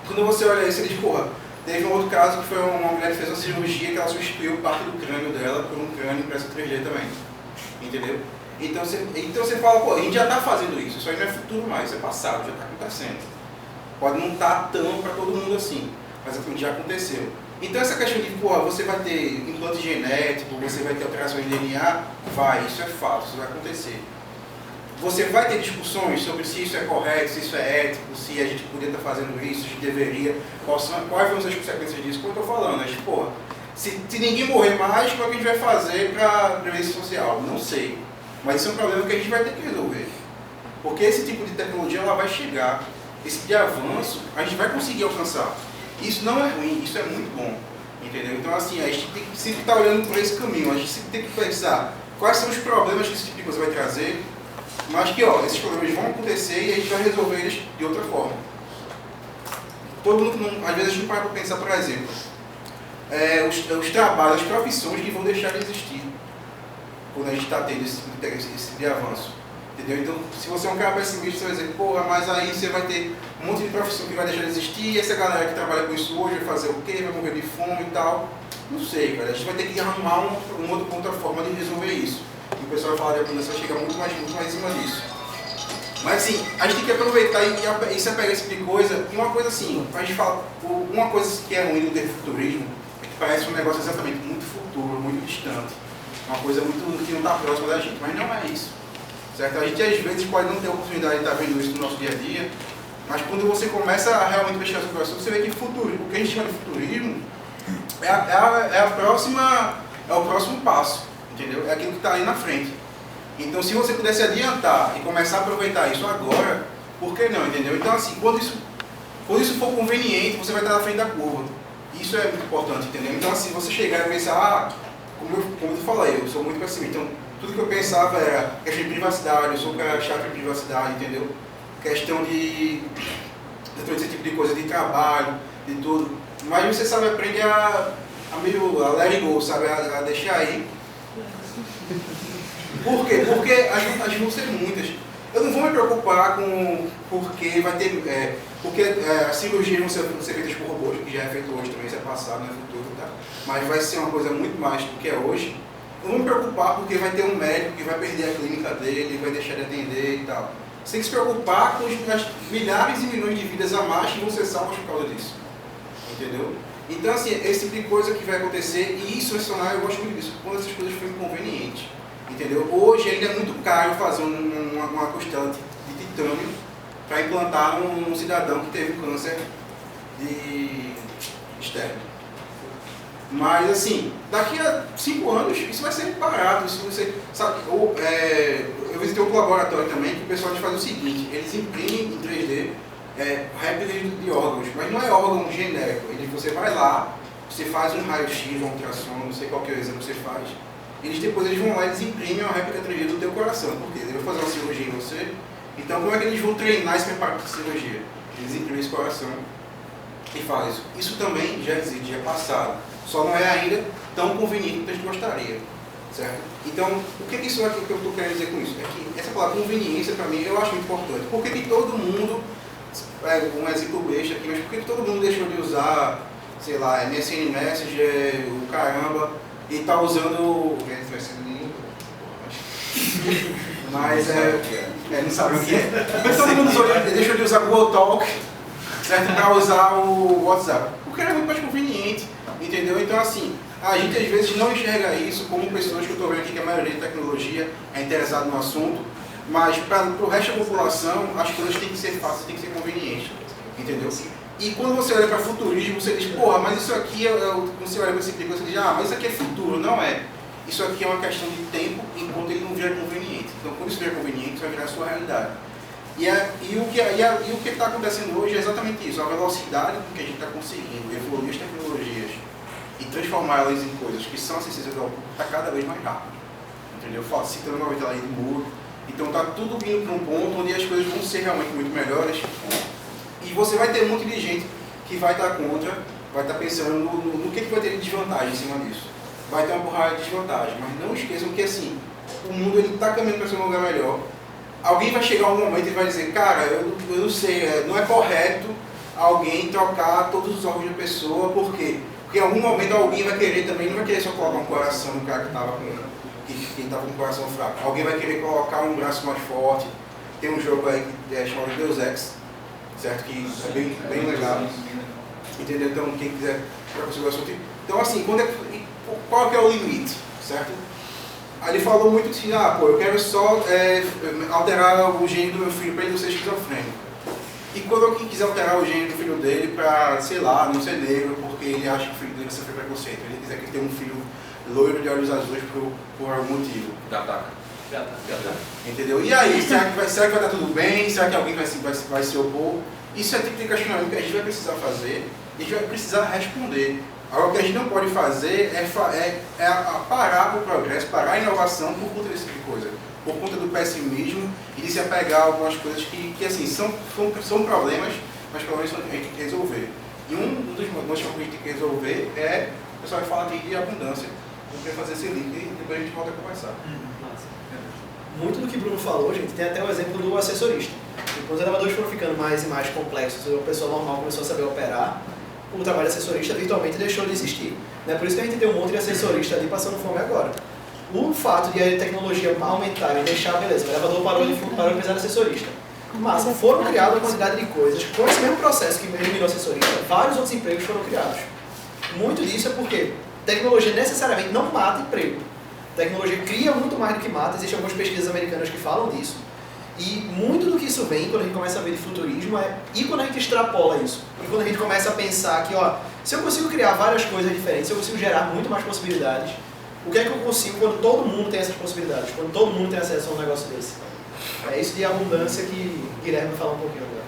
Quando você olha isso, você diz, porra, teve um outro caso que foi uma mulher que fez uma cirurgia que ela substituiu parte do crânio dela por um crânio impresso 3D também, entendeu? Então você fala, pô, a gente já está fazendo isso aí não é futuro mais, isso é passado, já está acontecendo. Pode não estar tão para todo mundo assim, mas já aconteceu. Então essa questão de, porra, você vai ter implante genético, você vai ter alterações de DNA, isso é fato, isso vai acontecer. Você vai ter discussões sobre se isso é correto, se isso é ético, se a gente poderia estar fazendo isso, se deveria, quais vão ser as consequências disso, como eu estou falando, mas, porra, se ninguém morrer mais, como é que a gente vai fazer para a previdência social? Não sei. Mas isso é um problema que a gente vai ter que resolver. Porque esse tipo de tecnologia ela vai chegar, esse tipo de avanço, a gente vai conseguir alcançar. Isso não é ruim, isso é muito bom. Entendeu? Então assim, a gente tem que sempre estar olhando por esse caminho, a gente sempre tem que pensar, quais são os problemas que esse tipo de coisa vai trazer, mas que, ó, esses problemas vão acontecer e a gente vai resolver eles de outra forma. Todo mundo, às vezes a gente não para para pensar, por exemplo, os trabalhos, as profissões que vão deixar de existir quando a gente está tendo esse tipo de avanço. Entendeu? Então, se você é um cara pessimista, você vai dizer, porra, mas aí você vai ter um monte de profissão que vai deixar de existir, e essa galera que trabalha com isso hoje vai fazer o quê? Vai morrer de fome e tal. Não sei, cara. A gente vai ter que arrumar uma outra forma de resolver isso. E o pessoal vai falar de abundância, vai chegar muito mais em cima disso. Mas assim, a gente tem que aproveitar e se apegar esse tipo de coisa. E uma coisa assim, a gente fala, uma coisa que é ruim do futurismo é que parece um negócio exatamente muito futuro, muito distante. Uma coisa muito que não está próxima da gente, mas não é isso. Certo? A gente às vezes pode não ter a oportunidade de estar vendo isso no nosso dia a dia, mas quando você começa a realmente investigar sobre o assunto, você vê que o que a gente chama de futurismo é o próximo passo, entendeu? É aquilo que está aí na frente. Então, se você pudesse adiantar e começar a aproveitar isso agora, por que não, entendeu? Então, assim, quando isso for conveniente, você vai estar na frente da curva. Isso é muito importante, entendeu? Então, assim, você chegar e pensar, como eu falei, eu sou muito pessimista, então, tudo que eu pensava era questão de privacidade, eu sou um cara chato de privacidade, entendeu? Questão de esse tipo de coisa, de trabalho, de tudo. Mas você sabe, aprende a let it go, sabe? A deixar aí. Por quê? Porque as vão ser muitas. Eu não vou me preocupar com porque vai ter. Porque as cirurgias vão ser feitas por robôs, que já é feito hoje também, isso é passado, não é futuro, tá? Mas vai ser uma coisa muito mais do que é hoje. Eu não vou me preocupar porque vai ter um médico que vai perder a clínica dele, vai deixar de atender e tal. Você tem que se preocupar com as milhares e milhões de vidas a mais que vão ser salvas por causa disso. Entendeu? Então, assim, esse tipo de coisa que vai acontecer, e isso é eu gosto muito disso, quando essas coisas forem convenientes. Entendeu? Hoje ainda é muito caro fazer uma costela de titânio para implantar num cidadão que teve câncer de externo. Mas assim, daqui a 5 anos isso vai ser barato, isso vai ser, sabe, eu visitei um laboratório também que o pessoal faz o seguinte, eles imprimem em 3D réplicas de órgãos, mas não é órgão genérico, você vai lá, você faz um raio-x, um ultrassom, não sei qual que é o exame que você faz, depois eles vão lá e eles imprimem uma réplica 3D do teu coração, porque eles vão fazer uma cirurgia em você, então como é que eles vão treinar esse preparo de cirurgia? Eles imprimem esse coração e fazem isso. Isso também já existe, já é passado. Só não é ainda tão conveniente quanto a gente gostaria, certo? Então, o que isso é que eu estou querendo dizer com isso? É que essa palavra conveniência, para mim, eu acho muito importante. Por que todo mundo, um exemplo besta aqui, mas por que todo mundo deixou de usar, sei lá, MSN Messenger, o caramba, e está usando... Mas não sabe o que é. Mas todo mundo deixou de usar o Google Talk, certo? Para usar o WhatsApp. Porque era muito mais conveniente. Entendeu? Então, assim, a gente às vezes não enxerga isso como pessoas que eu estou vendo aqui, que a maioria de tecnologia é interessada no assunto, mas para o resto da população, as coisas têm que ser fáceis, têm que ser convenientes. Entendeu? E quando você olha para futurismo, você diz, porra, mas isso aqui, quando você olha para esse tipo, você diz, mas isso aqui é futuro. Não é. Isso aqui é uma questão de tempo enquanto ele não vier conveniente. Então, quando isso vier conveniente, isso vai virar a sua realidade. E o que está acontecendo hoje é exatamente isso, a velocidade com que a gente está conseguindo evoluir as tecnologias e transformá-las em coisas que são acessíveis ao público está cada vez mais rápido. Entendeu? Citando novamente a lei do Moore. Então está tudo indo para um ponto onde as coisas vão ser realmente muito melhores. E você vai ter um monte de gente que vai estar contra, vai estar pensando no que vai ter de desvantagem em cima disso. Vai ter uma porrada de desvantagem, mas não esqueçam que assim, o mundo está caminhando para ser um lugar melhor. Alguém vai chegar um momento e vai dizer, cara, eu não sei, não é correto alguém trocar todos os órgãos da pessoa, por quê? Porque em algum momento alguém vai querer também, não vai querer só colocar um coração no cara que estava com um coração fraco. Alguém vai querer colocar um braço mais forte. Tem um jogo aí que é chamado Deus Ex, certo? Que é bem legal. Entendeu? Então, quem quiser trocar o assunto. Então, assim, qual que é o limite, certo? Aí ele falou muito assim, eu quero só alterar o gene do meu filho para ele não ser esquizofrênico. E quando alguém quiser alterar o gene do filho dele para, sei lá, não ser negro, porque ele acha que o filho dele vai sofrer preconceito, ele quiser que ele tenha um filho loiro de olhos azuis por algum motivo. Entendeu? E aí, será que vai estar tudo bem? Será que alguém vai se opor? Isso é o tipo de questionamento que a gente vai precisar fazer e a gente vai precisar responder. Agora, o que a gente não pode fazer é parar o progresso, parar a inovação por conta desse tipo de coisa. Por conta do pessimismo e de se apegar a algumas coisas que assim, são problemas, mas problemas que a gente tem que resolver. E um dos problemas que a gente tem que resolver é, o pessoal vai falar aqui de abundância. Eu queria fazer esse link e depois a gente volta a conversar. Muito do que o Bruno falou, gente, tem até o exemplo do assessorista. Quando os elevadores foram ficando mais e mais complexos, a pessoa normal começou a saber operar, o trabalho de assessorista virtualmente deixou de existir. Né? Por isso que a gente tem um monte de assessorista ali passando fome agora. O fato de a tecnologia aumentar e deixar, beleza, o elevador parou de precisar de assessorista. Mas foram criadas uma quantidade de coisas, com esse mesmo processo que eliminou assessorista, vários outros empregos foram criados. Muito disso é porque tecnologia necessariamente não mata emprego. Tecnologia cria muito mais do que mata, existem algumas pesquisas americanas que falam disso. E muito do que isso vem, quando a gente começa a ver de futurismo, e quando a gente extrapola isso. E quando a gente começa a pensar que, ó, se eu consigo criar várias coisas diferentes, se eu consigo gerar muito mais possibilidades, o que é que eu consigo quando todo mundo tem essas possibilidades? Quando todo mundo tem acesso a um negócio desse? É isso de abundância que o Guilherme vai falar um pouquinho agora.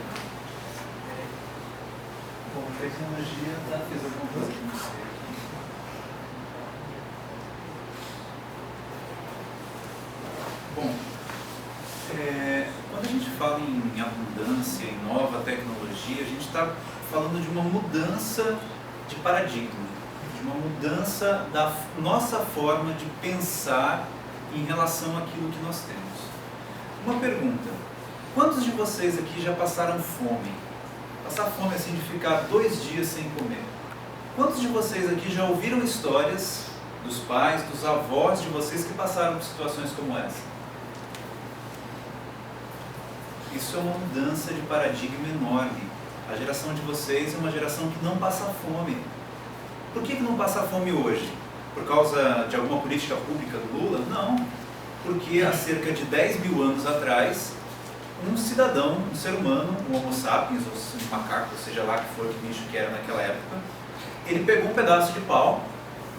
Bom, tecnologia, tá? Fiz alguma coisa que não sei. Bom, quando a gente fala em abundância, em nova tecnologia, a gente está falando de uma mudança de paradigma, de uma mudança da nossa forma de pensar em relação àquilo que nós temos. Uma pergunta: quantos de vocês aqui já passaram fome? Passar fome assim de ficar 2 dias sem comer. Quantos de vocês aqui já ouviram histórias dos pais, dos avós de vocês que passaram por situações como essa? Isso é uma mudança de paradigma enorme. A geração de vocês é uma geração que não passa fome. Por que não passa fome hoje? Por causa de alguma política pública do Lula? Não. Porque há cerca de 10 mil anos atrás, um cidadão, um ser humano, um homo sapiens, ou um macaco, seja lá que for o bicho que era naquela época, ele pegou um pedaço de pau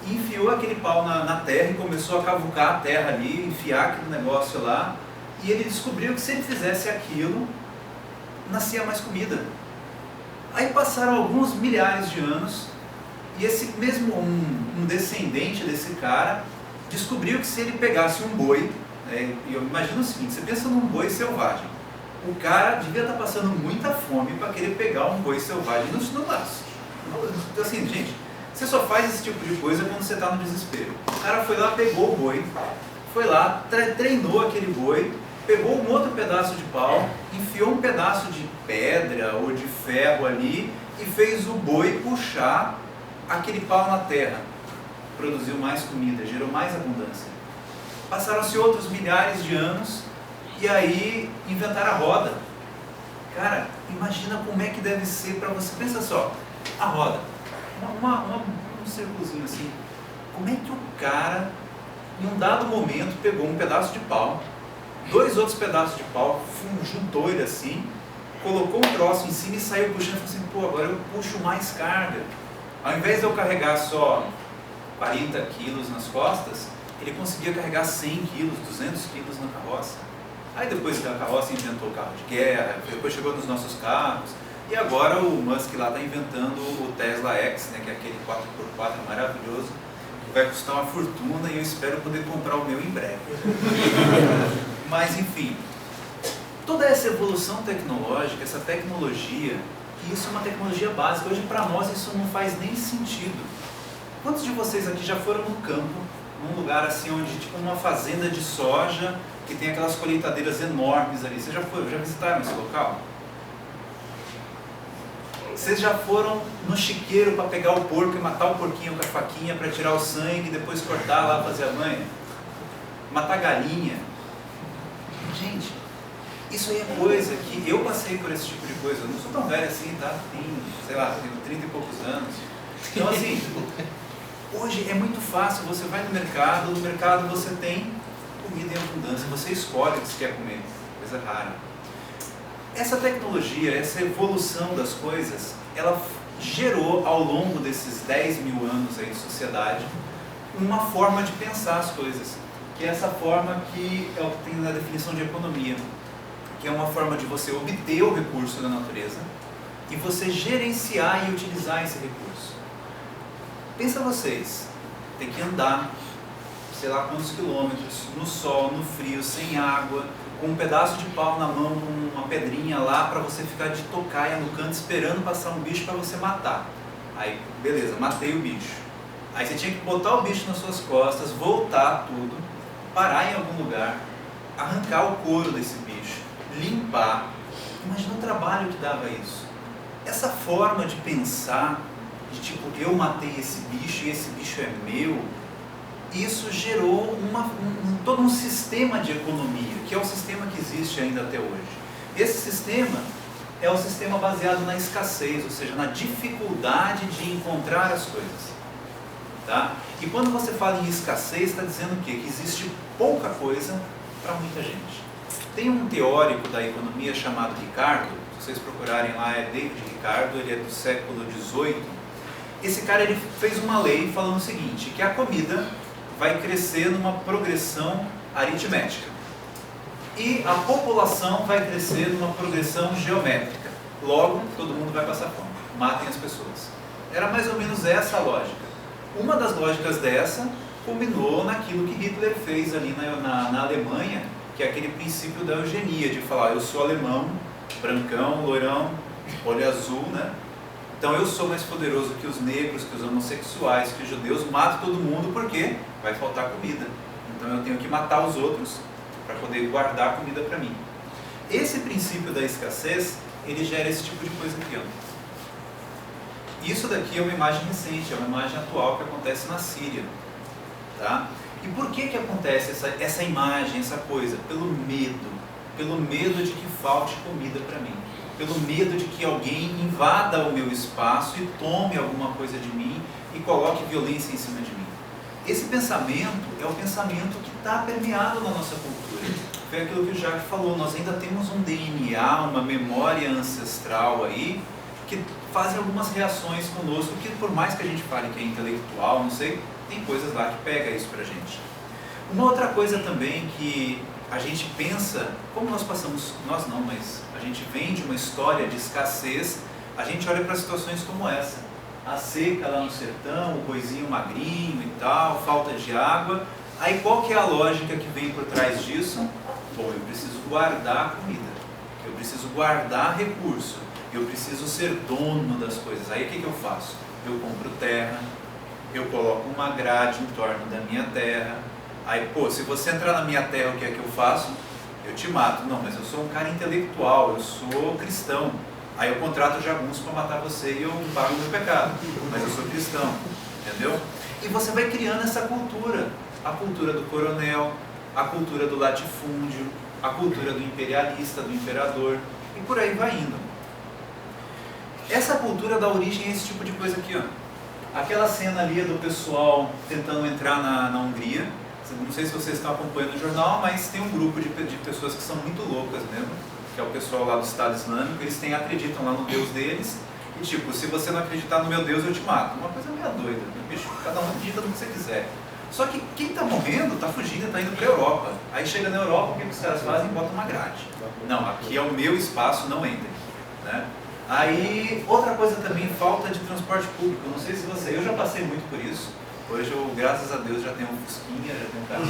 e enfiou aquele pau na terra e começou a cavucar a terra ali, enfiar aquele negócio lá. E ele descobriu que se ele fizesse aquilo, nascia mais comida. Aí passaram alguns milhares de anos e esse mesmo um descendente desse cara descobriu que se ele pegasse um boi, e eu imagino o seguinte, você pensa num boi selvagem, o cara devia estar passando muita fome para querer pegar um boi selvagem no braço. Assim, gente, você só faz esse tipo de coisa quando você está no desespero. O cara foi lá, pegou o boi, foi lá, treinou aquele boi, pegou um outro pedaço de pau, enfiou um pedaço de pedra ou de ferro ali e fez o boi puxar aquele pau na terra. Produziu mais comida, gerou mais abundância. Passaram-se outros milhares de anos e aí inventaram a roda. Cara, imagina como é que deve ser para você. Pensa só, a roda, um círculozinho assim. Como é que o cara, em um dado momento, pegou um pedaço de pau, 2 outros pedaços de pau, juntou ele assim, colocou um troço em cima e saiu puxando e falou assim, pô, agora eu puxo mais carga. Ao invés de eu carregar só 40 quilos nas costas, ele conseguia carregar 100 quilos, 200 quilos na carroça. Aí depois da carroça inventou o carro de guerra, depois chegou nos nossos carros, e agora o Musk lá está inventando o Tesla X, né, que é aquele 4x4 maravilhoso, que vai custar uma fortuna e eu espero poder comprar o meu em breve. Mas enfim, toda essa evolução tecnológica, essa tecnologia, que isso é uma tecnologia básica, hoje para nós isso não faz nem sentido. Quantos de vocês aqui já foram no campo, num lugar assim onde, tipo uma fazenda de soja, que tem aquelas colheitadeiras enormes ali? Vocês já visitaram esse local? Vocês já foram no chiqueiro para pegar o porco e matar o porquinho com a faquinha para tirar o sangue e depois cortar lá, fazer a banha? Matar galinha? Gente, isso aí é coisa que eu passei por esse tipo de coisa. Eu não sou tão velho assim, tá? Tenho 30 e poucos anos. Então assim, hoje é muito fácil, você vai no mercado você tem comida em abundância, você escolhe o que você quer comer, coisa rara. Essa tecnologia, essa evolução das coisas, ela gerou ao longo desses 10 mil anos aí de sociedade uma forma de pensar as coisas, que é essa forma que é o que tem na definição de economia, que é uma forma de você obter o recurso da natureza e você gerenciar e utilizar esse recurso. Pensa vocês, tem que andar, sei lá quantos quilômetros, no sol, no frio, sem água, com um pedaço de pau na mão, com uma pedrinha lá, para você ficar de tocaia no canto esperando passar um bicho para você matar. Aí, beleza, matei o bicho. Aí você tinha que botar o bicho nas suas costas, voltar tudo, parar em algum lugar, arrancar o couro desse bicho, limpar. Imagina o trabalho que dava isso. Essa forma de pensar, de tipo, eu matei esse bicho e esse bicho é meu, isso gerou todo um sistema de economia, que é o sistema que existe ainda até hoje. Esse sistema é o sistema baseado na escassez, ou seja, na dificuldade de encontrar as coisas. Tá? E quando você fala em escassez, está dizendo o quê? Que existe pouca coisa para muita gente. Tem um teórico da economia chamado Ricardo, se vocês procurarem lá, é David Ricardo, ele é do século XVIII. Esse cara ele fez uma lei falando o seguinte, que a comida vai crescer numa progressão aritmética e a população vai crescer numa progressão geométrica. Logo, todo mundo vai passar fome. Matem as pessoas. Era mais ou menos essa a lógica. Uma das lógicas dessa culminou naquilo que Hitler fez ali na Alemanha, que é aquele princípio da eugenia, de falar, eu sou alemão, brancão, loirão, olho azul, né? Então eu sou mais poderoso que os negros, que os homossexuais, que os judeus, mato todo mundo porque vai faltar comida. Então eu tenho que matar os outros para poder guardar comida para mim. Esse princípio da escassez, ele gera esse tipo de coisa aqui, ó. Isso daqui é uma imagem recente, é uma imagem atual que acontece na Síria. Tá? E por que acontece essa imagem, essa coisa? Pelo medo de que falte comida para mim, pelo medo de que alguém invada o meu espaço e tome alguma coisa de mim e coloque violência em cima de mim. Esse pensamento é o pensamento que está permeado na nossa cultura. Foi aquilo que o Jacques falou, nós ainda temos um DNA, uma memória ancestral aí, que fazem algumas reações conosco, que por mais que a gente fale que é intelectual, não sei, tem coisas lá que pega isso pra gente. Uma outra coisa também que a gente pensa, como nós passamos, nós não, mas a gente vem de uma história de escassez, a gente olha para situações como essa. A seca lá no sertão, o boizinho magrinho e tal, falta de água. Aí qual que é a lógica que vem por trás disso? Bom, eu preciso guardar comida, eu preciso guardar recurso, eu preciso ser dono das coisas. Aí o que eu faço? Eu compro terra, eu coloco uma grade em torno da minha terra. Aí, pô, se você entrar na minha terra, o que é que eu faço? Eu te mato. Não, mas eu sou um cara intelectual, eu sou cristão. Aí eu contrato jagunços para matar você e eu pago o meu pecado. Mas eu sou cristão, entendeu? E você vai criando essa cultura. A cultura do coronel, a cultura do latifúndio, a cultura do imperialista, do imperador. E por aí vai indo. Essa cultura dá origem a esse tipo de coisa aqui, ó. Aquela cena ali é do pessoal tentando entrar na Hungria. Não sei se vocês estão acompanhando o jornal, mas tem um grupo de pessoas que são muito loucas mesmo, que é o pessoal lá do Estado Islâmico. Eles acreditam lá no Deus deles, e tipo, se você não acreditar no meu Deus, eu te mato. Uma coisa meio doida, bicho, cada um acredita no que você quiser. Só que quem está morrendo, está fugindo, está indo para a Europa. Aí chega na Europa, o que os caras fazem? Botam uma grade. Não, aqui é o meu espaço, não entre, né? Aí, outra coisa também, falta de transporte público. Não sei se você... Eu já passei muito por isso. Hoje eu, graças a Deus, já tenho um Fusquinha, já tenho um carro,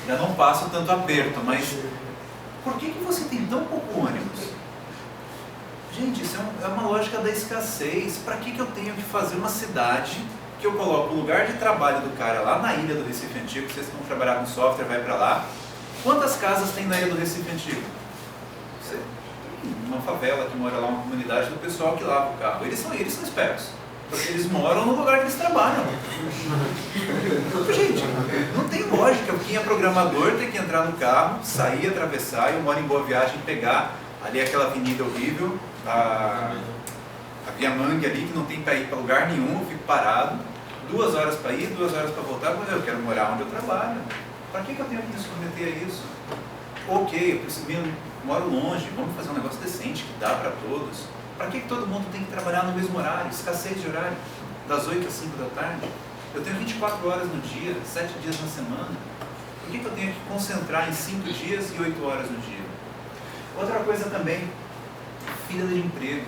já não passo tanto aperto. Mas por que você tem tão pouco ônibus? Gente, isso é uma lógica da escassez. Para que eu tenho que fazer uma cidade que eu coloco o lugar de trabalho do cara lá na ilha do Recife Antigo? Vocês vão trabalhar com software, vai para lá. Quantas casas tem na ilha do Recife Antigo? Uma favela que mora lá, uma comunidade do pessoal que lava o carro. Eles são espertos, porque eles moram no lugar que eles trabalham. Gente, não tem lógica. Quem é programador tem que entrar no carro, sair, atravessar. Eu moro em Boa Viagem, pegar ali aquela avenida horrível, a Via Mangue ali, que não tem para ir para lugar nenhum, eu fico parado, 2 horas para ir, 2 horas para voltar, mas eu quero morar onde eu trabalho. Para que eu tenho que me submeter a isso? Ok, eu moro longe, vamos fazer um negócio decente, que dá para todos. Para que todo mundo tem que trabalhar no mesmo horário? Escassez de horário, das 8 às 5 da tarde. Eu tenho 24 horas no dia, 7 dias na semana. Por que eu tenho que concentrar em 5 dias e 8 horas no dia? Outra coisa também, fila de emprego.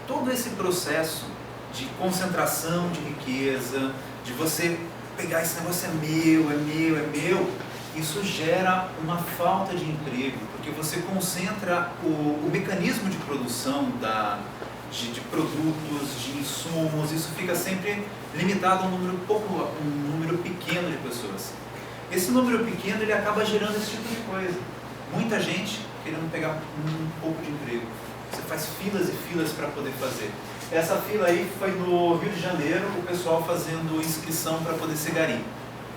Todo esse processo de concentração de riqueza, de você pegar esse negócio é meu, é meu, é meu, isso gera uma falta de emprego, porque você concentra o mecanismo de produção de produtos, de insumos, isso fica sempre limitado a um número pequeno de pessoas. Esse número pequeno ele acaba gerando esse tipo de coisa. Muita gente querendo pegar um pouco de emprego. Você faz filas e filas para poder fazer. Essa fila aí foi no Rio de Janeiro, o pessoal fazendo inscrição para poder ser gari,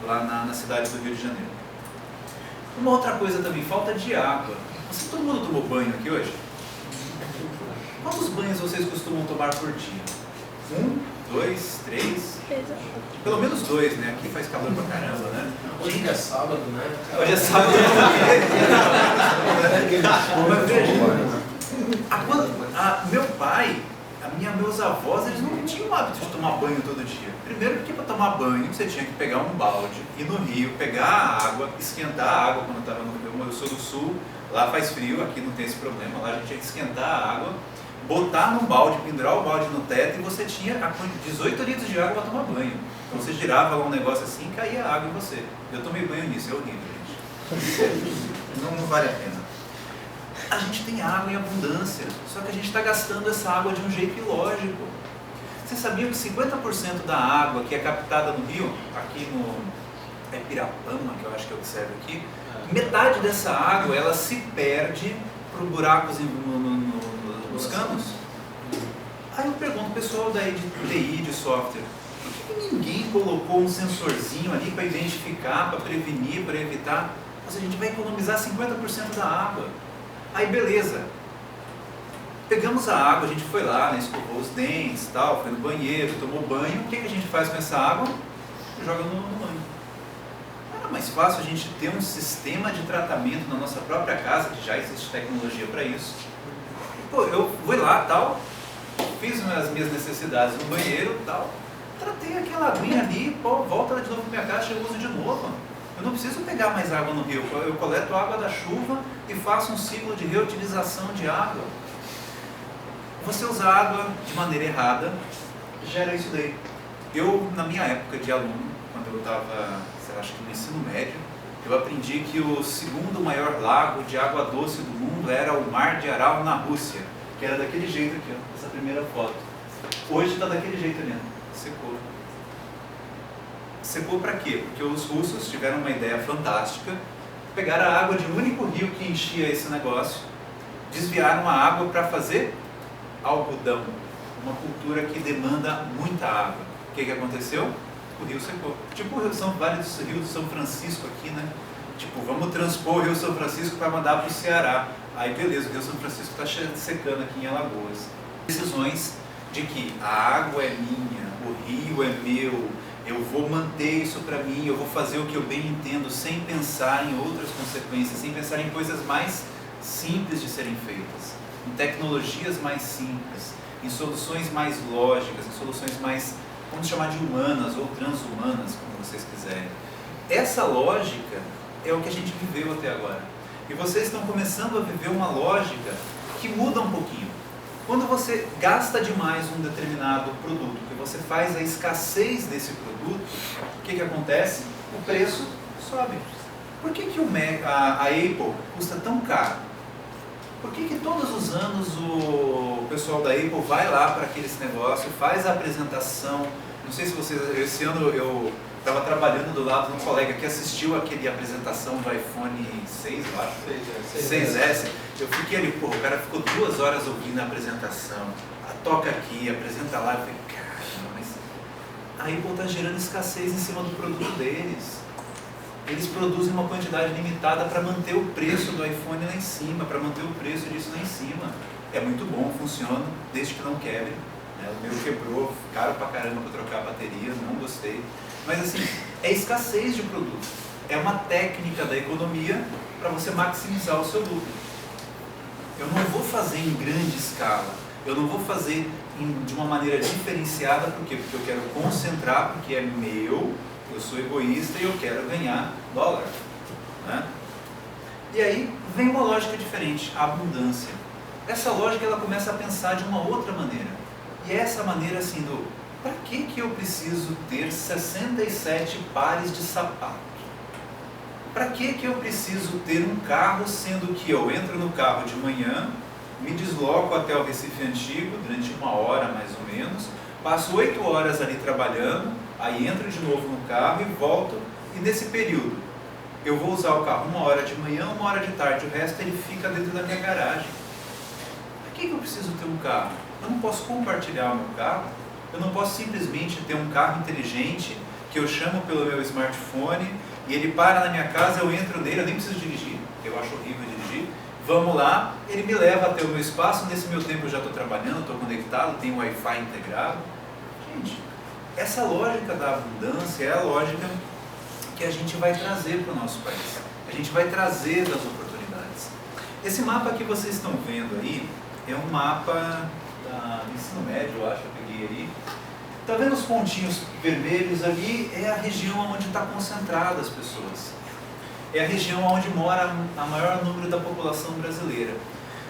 lá na cidade do Rio de Janeiro. Uma outra coisa também, falta de água. Todo mundo tomou banho aqui hoje? Quantos banhos vocês costumam tomar por dia? 1, 2, 3? Pelo menos 2, né? Aqui faz calor pra caramba, né? Hoje é sábado, né? Hoje é sábado. Meu pai, meus avós, eles não tinham o hábito de tomar banho todo dia. Primeiro porque para tomar banho você tinha que pegar um balde, ir no rio, pegar a água, esquentar a água quando estava no Rio. Eu sou do sul, lá faz frio, aqui não tem esse problema. Lá a gente tinha que esquentar a água, botar num balde, pendurar o balde no teto e você tinha 18 litros de água para tomar banho. Então você girava lá um negócio assim e caía água em você. Eu tomei banho nisso, é horrível, gente. Não vale a pena. A gente tem água em abundância, só que a gente está gastando essa água de um jeito ilógico. Você sabia que 50% da água que é captada no rio, aqui no Pirapama, que eu acho que é o que serve aqui, metade dessa água ela se perde por buracos nos canos? Aí eu pergunto ao pessoal daí de TI, de software, por que ninguém colocou um sensorzinho ali para identificar, para prevenir, para evitar? Mas a gente vai economizar 50% da água. Aí beleza, pegamos a água, a gente foi lá, né, escovou os dentes, tal, foi no banheiro, tomou banho. O que a gente faz com essa água? Joga no banho. Era mais fácil a gente ter um sistema de tratamento na nossa própria casa, que já existe tecnologia para isso. Pô, eu fui lá, tal, fiz as minhas necessidades no banheiro, tal, tratei aquela aguinha ali, pô, volta ela de novo para minha caixa e eu uso de novo. Eu não preciso pegar mais água no rio, eu coleto água da chuva e faço um ciclo de reutilização de água. Você usar água de maneira errada gera isso daí. Eu, na minha época de aluno, quando eu estava, acho que no ensino médio, eu aprendi que o segundo maior lago de água doce do mundo era o Mar de Aral, na Rússia, que era daquele jeito aqui, ó, essa primeira foto. Hoje está daquele jeito ali, secou. Secou para quê? Porque os russos tiveram uma ideia fantástica, pegaram a água de um único rio que enchia esse negócio, desviaram a água para fazer algodão, uma cultura que demanda muita água. O que aconteceu? O rio secou. Tipo o Vale do Rio de São Francisco aqui, né? Tipo, vamos transpor o Rio São Francisco para mandar para o Ceará. Aí beleza, o Rio São Francisco está secando aqui em Alagoas. Decisões de que a água é minha, o rio é meu, eu vou manter isso para mim, eu vou fazer o que eu bem entendo, sem pensar em outras consequências, sem pensar em coisas mais simples de serem feitas, em tecnologias mais simples, em soluções mais lógicas, em soluções mais, vamos chamar de humanas ou transhumanas, como vocês quiserem. Essa lógica é o que a gente viveu até agora. E vocês estão começando a viver uma lógica que muda um pouquinho. Quando você gasta demais um determinado produto, que você faz a escassez desse produto, o que acontece? O preço sobe. Por que a Apple custa tão caro? Por que todos os anos o pessoal da Apple vai lá para aqueles negócios, faz a apresentação? Não sei se vocês, esse ano eu estava trabalhando do lado de um colega que assistiu aquele apresentação do iPhone 6, eu acho, 6S. Eu fiquei ali, pô, o cara ficou 2 horas ouvindo a apresentação, toca aqui, apresenta lá, eu falei, caramba, mas a Apple está gerando escassez em cima do produto deles. Eles produzem uma quantidade limitada para manter o preço do iPhone lá em cima, para manter o preço disso lá em cima. É muito bom, funciona, desde que não quebre. O meu quebrou, caro pra caramba para trocar a bateria, não gostei. Mas assim, é escassez de produto. É uma técnica da economia para você maximizar o seu lucro. Eu não vou fazer em grande escala, eu não vou fazer de uma maneira diferenciada, por quê? Porque eu quero concentrar, porque é meu, eu sou egoísta e eu quero ganhar dólar. Né? E aí vem uma lógica diferente, a abundância. Essa lógica ela começa a pensar de uma outra maneira. E é essa maneira assim para que eu preciso ter 67 pares de sapato? Para que eu preciso ter um carro, sendo que eu entro no carro de manhã, me desloco até o Recife Antigo durante 1 hora mais ou menos, passo 8 horas ali trabalhando, aí entro de novo no carro e volto, e nesse período eu vou usar o carro 1 hora de manhã, 1 hora de tarde, o resto ele fica dentro da minha garagem. Para que eu preciso ter um carro? Eu não posso compartilhar o meu carro, eu não posso simplesmente ter um carro inteligente que eu chamo pelo meu smartphone e ele para na minha casa, eu entro nele, eu nem preciso dirigir, eu acho horrível dirigir. Vamos lá, ele me leva até o meu espaço, nesse meu tempo eu já estou trabalhando, estou conectado, tenho Wi-Fi integrado. Gente, essa lógica da abundância é a lógica que a gente vai trazer para o nosso país. A gente vai trazer das oportunidades. Esse mapa que vocês estão vendo aí é um mapa do ensino médio, eu acho, eu peguei aí. Está vendo os pontinhos vermelhos ali? É a região onde está concentrada as pessoas. É a região onde mora a maior número da população brasileira.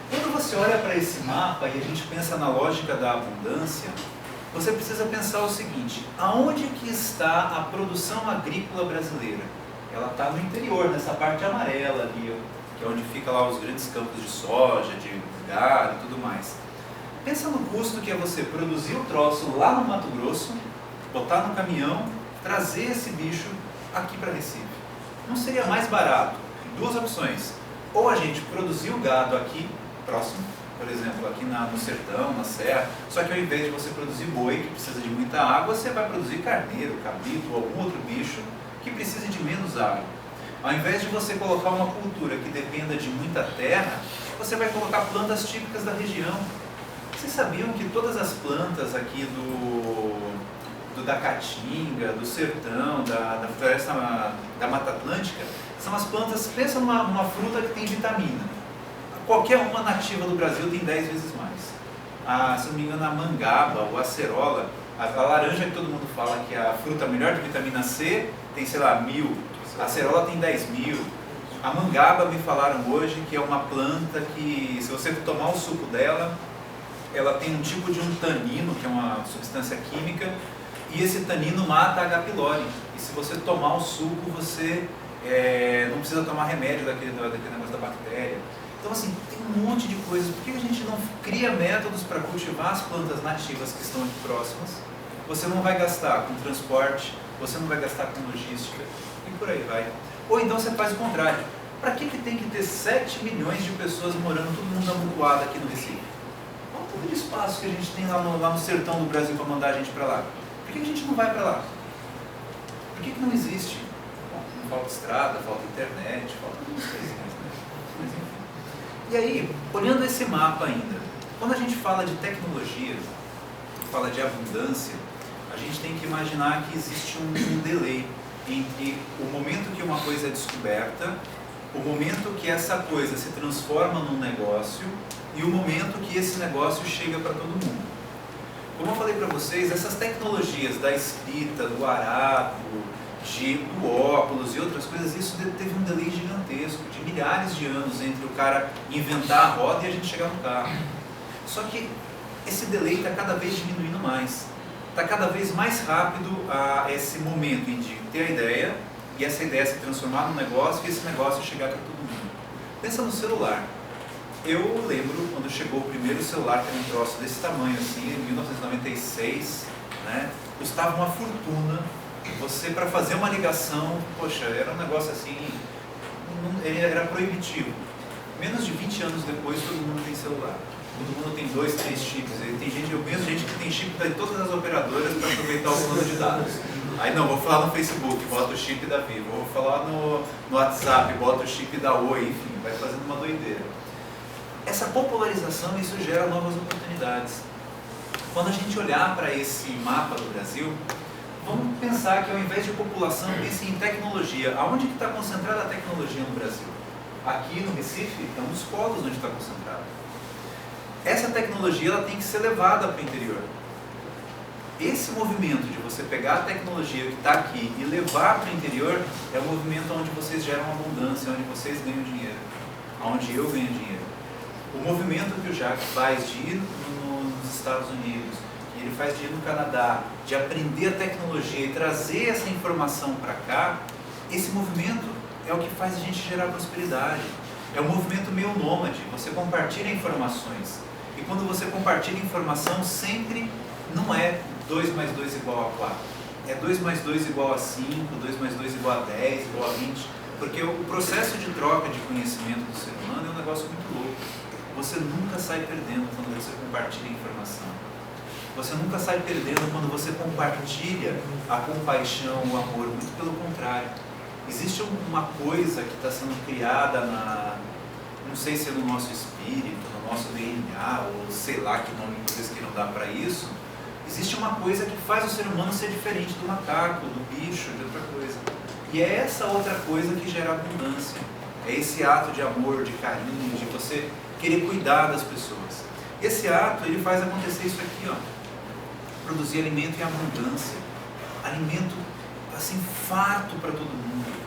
Quando você olha para esse mapa e a gente pensa na lógica da abundância, você precisa pensar o seguinte: aonde que está a produção agrícola brasileira? Ela está no interior, nessa parte amarela ali, que é onde fica lá os grandes campos de soja, de gado e tudo mais. Pensa no custo que é você produzir o troço lá no Mato Grosso, botar no caminhão, trazer esse bicho aqui para Recife. Não seria mais barato? Duas opções. Ou a gente produzir o gado aqui, próximo, por exemplo, aqui no sertão, na serra, só que ao invés de você produzir boi, que precisa de muita água, você vai produzir carneiro, cabrito ou algum outro bicho que precise de menos água. Ao invés de você colocar uma cultura que dependa de muita terra, você vai colocar plantas típicas da região. Vocês sabiam que todas as plantas aqui da Caatinga, do sertão, da floresta da Mata Atlântica, são as plantas, pensa numa fruta que tem vitamina. Qualquer uma nativa do Brasil tem 10 vezes mais. Se não me engano, a mangaba ou a acerola, a laranja que todo mundo fala que é a fruta melhor de vitamina C, tem, sei lá, 1000. A acerola tem 10.000. A mangaba, me falaram hoje, que é uma planta que, se você tomar o suco dela, ela tem um tipo de um tanino, que é uma substância química, e esse tanino mata a H. pylori. E se você tomar o suco, você não precisa tomar remédio daquele negócio da bactéria. Então, assim, tem um monte de coisas. Por que a gente não cria métodos para cultivar as plantas nativas que estão aqui próximas? Você não vai gastar com transporte, você não vai gastar com logística, e por aí vai. Ou então você faz o contrário. Para que tem que ter 7 milhões de pessoas morando, todo mundo amontoado aqui no Recife? Olha o tanto de espaço que a gente tem lá no sertão do Brasil para mandar a gente para lá. Por que a gente não vai para lá? Por que não existe? Bom, não falta estrada, falta internet, falta muitas coisas, né? Mas enfim. E aí, olhando esse mapa ainda, quando a gente fala de tecnologia, fala de abundância, a gente tem que imaginar que existe um delay entre o momento que uma coisa é descoberta, o momento que essa coisa se transforma num negócio e o momento que esse negócio chega para todo mundo. Como eu falei para vocês, essas tecnologias da escrita, do arado, do óculos e outras coisas, isso teve um delay gigantesco, de milhares de anos entre o cara inventar a roda e a gente chegar no carro. Só que esse delay está cada vez diminuindo mais. Está cada vez mais rápido esse momento de ter a ideia e essa ideia se transformar num negócio e esse negócio chegar para todo mundo. Pensa no celular. Eu lembro quando chegou o primeiro celular, que era um troço desse tamanho assim, em 1996, né, custava uma fortuna. Você, para fazer uma ligação, poxa, era um negócio assim, ele era proibitivo. Menos de 20 anos depois, todo mundo tem celular. Todo mundo tem 2, 3 chips. Eu conheço gente que tem chip de todas as operadoras para aproveitar o plano de dados. Aí não, vou falar no Facebook, bota o chip da Vivo. Vou falar no WhatsApp, bota o chip da Oi, enfim, vai fazendo uma doideira. Essa popularização, isso gera novas oportunidades. Quando a gente olhar para esse mapa do Brasil, vamos pensar que ao invés de população, pense em tecnologia. Aonde que está concentrada a tecnologia no Brasil? Aqui no Recife é um dos polos onde está concentrada. Essa tecnologia ela tem que ser levada para o interior. Esse movimento de você pegar a tecnologia que está aqui e levar para o interior é o movimento onde vocês geram abundância, onde vocês ganham dinheiro, onde eu ganho dinheiro. O movimento que o Jacques faz de ir nos Estados Unidos, ele faz de ir no Canadá, de aprender a tecnologia e trazer essa informação para cá, esse movimento é o que faz a gente gerar prosperidade. É um movimento meio nômade, você compartilha informações. E quando você compartilha informação, sempre não é 2 mais 2 igual a 4. É 2 mais 2 igual a 5, 2 mais 2 igual a 10, igual a 20. Porque o processo de troca de conhecimento do ser humano é um negócio muito louco. Você nunca sai perdendo quando você compartilha informação. Você nunca sai perdendo quando você compartilha a compaixão, o amor. Muito pelo contrário. Existe uma coisa que está sendo criada não sei se é no nosso espírito, no nosso DNA, ou sei lá que nome vocês queiram dar para isso. Existe uma coisa que faz o ser humano ser diferente do macaco, do bicho, de outra coisa. E é essa outra coisa que gera abundância. É esse ato de amor, de carinho, de você querer cuidar das pessoas. Esse ato, ele faz acontecer isso aqui, ó. Produzir alimento em abundância. Alimento, assim, farto para todo mundo.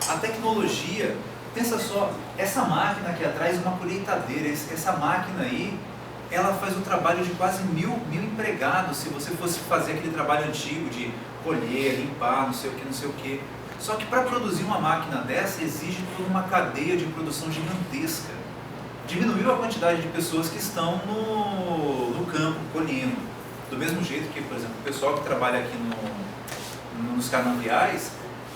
A tecnologia, pensa só, essa máquina aqui atrás é uma colheitadeira. Essa máquina aí, ela faz o trabalho de quase mil empregados, se você fosse fazer aquele trabalho antigo de colher, limpar, não sei o que. Só que para produzir uma máquina dessa, exige toda uma cadeia de produção gigantesca. Diminuiu a quantidade de pessoas que estão no campo, colhendo. Do mesmo jeito que, por exemplo, o pessoal que trabalha aqui nos canaviais,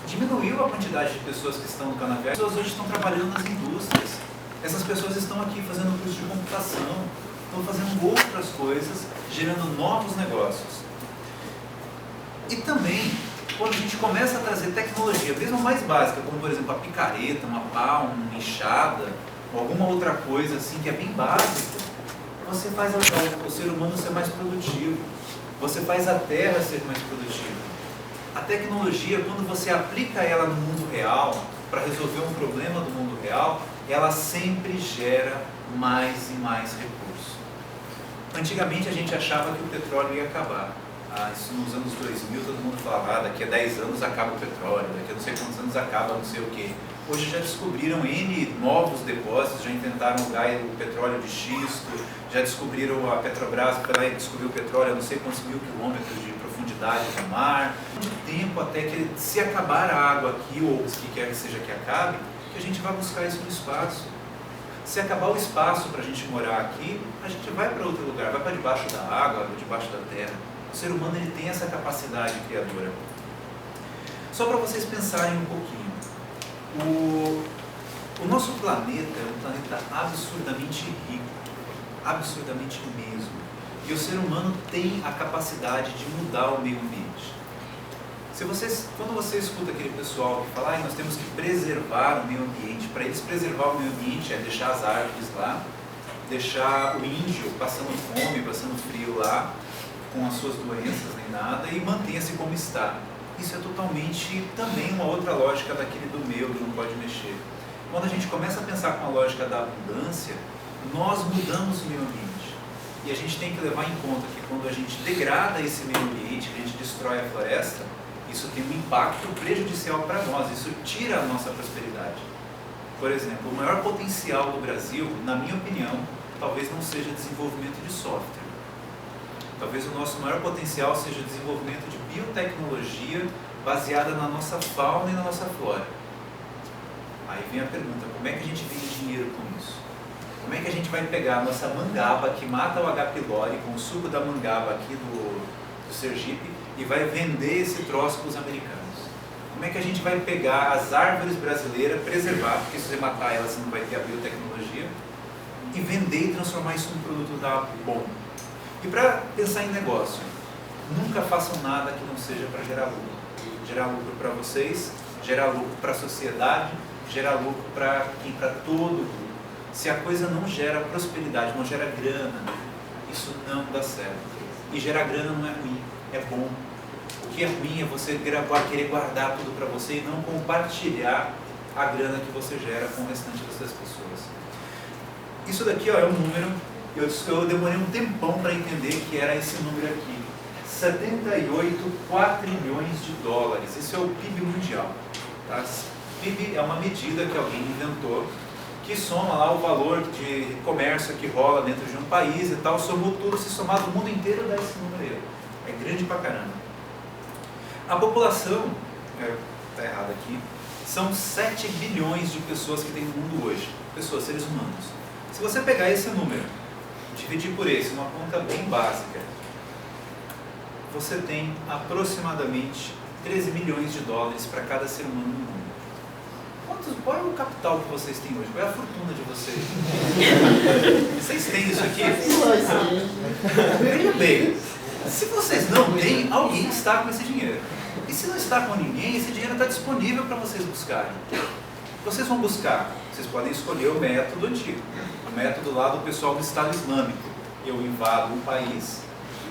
diminuiu a quantidade de pessoas que estão no canaviais. As pessoas hoje estão trabalhando nas indústrias. Essas pessoas estão aqui fazendo curso de computação, estão fazendo outras coisas, gerando novos negócios. E também, quando a gente começa a trazer tecnologia, mesmo mais básica, como por exemplo a picareta, uma pá, uma enxada, ou alguma outra coisa assim que é bem básica, você faz o ser humano ser mais produtivo, você faz a terra ser mais produtiva. A tecnologia, quando você aplica ela no mundo real, para resolver um problema do mundo real, ela sempre gera mais e mais recursos. Antigamente a gente achava que o petróleo ia acabar. Isso nos anos 2000 todo mundo falava, daqui a 10 anos acaba o petróleo, daqui a não sei quantos anos acaba não sei o quê. Hoje já descobriram N novos depósitos, já inventaram o petróleo de xisto, já descobriram a Petrobras, foi lá e descobriu o petróleo a não sei quantos mil quilômetros de profundidade no mar. Muito tempo até que, se acabar a água aqui, ou o que quer que seja que acabe, que a gente vai buscar isso no espaço. Se acabar o espaço para a gente morar aqui, a gente vai para outro lugar, vai para debaixo da água, para debaixo da terra. O ser humano ele tem essa capacidade criadora. Só para vocês pensarem um pouquinho. O nosso planeta é um planeta absurdamente rico, absurdamente mesmo. E o ser humano tem a capacidade de mudar o meio ambiente. Quando você escuta aquele pessoal que fala, nós temos que preservar o meio ambiente, para eles preservar o meio ambiente é deixar as árvores lá, deixar o índio passando fome, passando frio lá, com as suas doenças nem nada, e mantenha-se como está. Isso é totalmente também uma outra lógica daquele do meu, que não pode mexer. Quando a gente começa a pensar com a lógica da abundância, nós mudamos o meio ambiente. E a gente tem que levar em conta que quando a gente degrada esse meio ambiente, a gente destrói a floresta, isso tem um impacto prejudicial para nós, isso tira a nossa prosperidade. Por exemplo, o maior potencial do Brasil, na minha opinião, talvez não seja desenvolvimento de software. Talvez o nosso maior potencial seja o desenvolvimento de biotecnologia baseada na nossa fauna e na nossa flora. Aí vem a pergunta, como é que a gente ganha dinheiro com isso? Como é que a gente vai pegar a nossa mangaba que mata o H. pylori com o suco da mangaba aqui do Sergipe e vai vender esse troço para os americanos? Como é que a gente vai pegar as árvores brasileiras, preservar, porque se você matar elas você não vai ter a biotecnologia, e vender e transformar isso num produto bom? E para pensar em negócio, nunca façam nada que não seja para gerar lucro. Gerar lucro para vocês, gerar lucro para a sociedade, gerar lucro para todo mundo. Se a coisa não gera prosperidade, não gera grana, isso não dá certo. E gerar grana não é ruim, é bom. O que é ruim é você querer guardar tudo para você e não compartilhar a grana que você gera com o restante das pessoas. Isso daqui é um número, eu demorei um tempão para entender que era esse número aqui. 78 quatrilhões de dólares. Isso é o PIB mundial. Tá? PIB é uma medida que alguém inventou que soma lá o valor de comércio que rola dentro de um país e tal, somou tudo, se somar do mundo inteiro dá esse número aí. É grande pra caramba. A população, tá errado aqui, são 7 bilhões de pessoas que tem no mundo hoje, pessoas, seres humanos. Se você pegar esse número, dividir por esse, uma conta bem básica, você tem aproximadamente 13 milhões de dólares para cada ser humano no mundo. Qual é o capital que vocês têm hoje? Qual é a fortuna de vocês? Vocês têm isso aqui? Veja bem, se vocês não têm, alguém está com esse dinheiro. E se não está com ninguém, esse dinheiro está disponível para vocês buscarem. Vocês vão buscar, vocês podem escolher o método antigo, o método lá do pessoal do Estado Islâmico. Eu invado um país,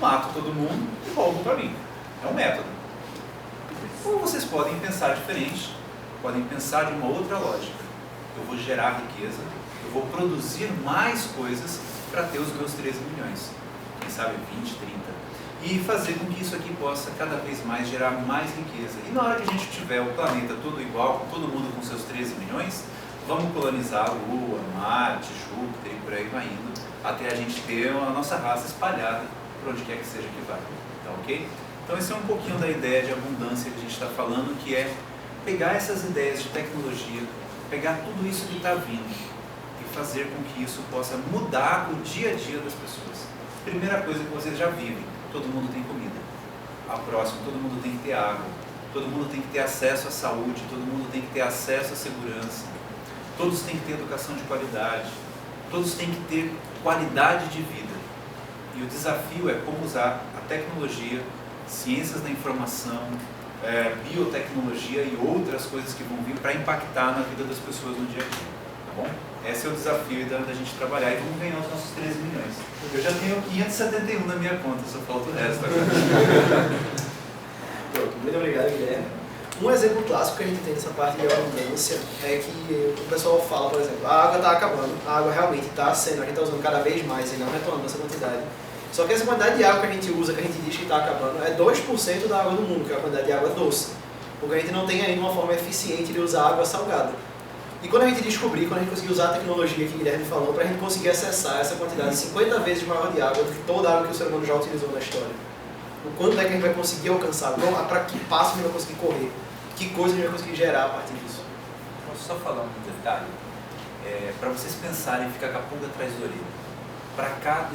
mato todo mundo e volto para mim. É um método. Ou vocês podem pensar diferente, podem pensar de uma outra lógica. Eu vou gerar riqueza, eu vou produzir mais coisas para ter os meus 13 milhões. Quem sabe 20, 30. E fazer com que isso aqui possa cada vez mais gerar mais riqueza. E na hora que a gente tiver o planeta todo igual, com todo mundo com seus 13 milhões, vamos colonizar a Lua, Marte, Júpiter e por aí vai indo, até a gente ter a nossa raça espalhada por onde quer que seja que vai. Tá ok? Então esse é um pouquinho da ideia de abundância que a gente está falando, que é pegar essas ideias de tecnologia, pegar tudo isso que está vindo e fazer com que isso possa mudar o dia a dia das pessoas. Primeira coisa que vocês já vivem, todo mundo tem comida. A próxima, todo mundo tem que ter água, todo mundo tem que ter acesso à saúde, todo mundo tem que ter acesso à segurança, todos têm que ter educação de qualidade, todos têm que ter qualidade de vida. E o desafio é como usar a tecnologia, ciências da informação, biotecnologia e outras coisas que vão vir para impactar na vida das pessoas no dia a dia, tá bom? Esse é o desafio da gente trabalhar e vamos ganhar os nossos 13 milhões. Eu já tenho 571 na minha conta, só falta o resto agora. Pronto, muito obrigado, Guilherme. Um exemplo clássico que a gente tem nessa parte de abundância é que o pessoal fala, por exemplo, a água está acabando, a água realmente está sendo, a gente está usando cada vez mais e não retornando essa quantidade. Só que essa quantidade de água que a gente usa, que a gente diz que está acabando, é 2% da água do mundo, que é a quantidade de água doce. Porque a gente não tem ainda uma forma eficiente de usar água salgada. E quando a gente descobrir, quando a gente conseguir usar a tecnologia que o Guilherme falou, para a gente conseguir acessar essa quantidade 50 vezes maior de água do que toda a água que o ser humano já utilizou na história. O quanto é que a gente vai conseguir alcançar? Para que passo a gente vai conseguir correr? Que coisa a gente vai conseguir gerar a partir disso? Posso só falar um detalhe? Para vocês pensarem e ficar com a pulga atrás da orelha.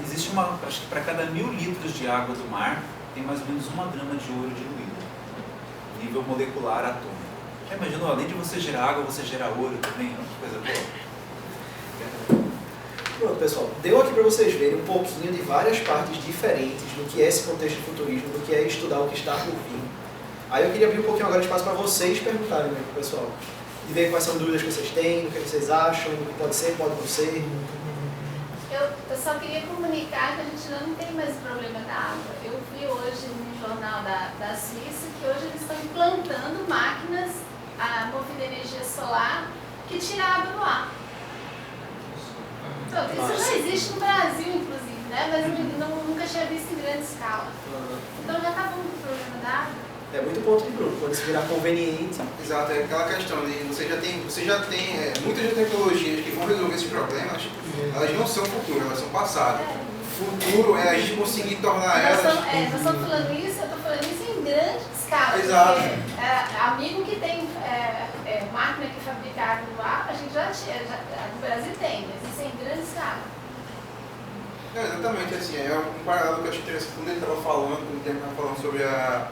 Existe acho que para cada 1000 litros de água do mar, tem mais ou menos 1 grama de ouro diluído. Nível molecular atômico. Já imaginou? Além de você gerar água, você gera ouro também? É uma coisa boa. Pronto, pessoal. Deu aqui para vocês verem um pouquinho de várias partes diferentes do que é esse contexto de futurismo, do que é estudar o que está por vir. Aí eu queria abrir um pouquinho agora de espaço para vocês perguntarem, né, pessoal. De ver quais são dúvidas que vocês têm, o que vocês acham, o que pode ser, pode não ser. Eu só queria comunicar que a gente não tem mais problema da água. Eu vi hoje no jornal da Suíça que hoje eles estão implantando máquinas movidas a energia solar que tira a água do ar. Então, isso já existe no Brasil, inclusive, né? Mas eu nunca tinha visto em grande escala. Então já acabou com o problema da água. É muito ponto de Bruno, quando se virar conveniente. Exato, é aquela questão de você já tem muitas tecnologias que vão resolver esses problemas, elas não são futuro, elas são passado. Futuro é a gente conseguir tornar elas... Nós estamos falando isso, eu estou falando isso em grande escala. Exato. Porque, amigo que tem máquina que fabrica água do ar, a gente já tinha, no Brasil tem, mas isso é em grande escala. Exatamente, assim, é um paralelo que eu acho interessante quando ele estava falando sobre a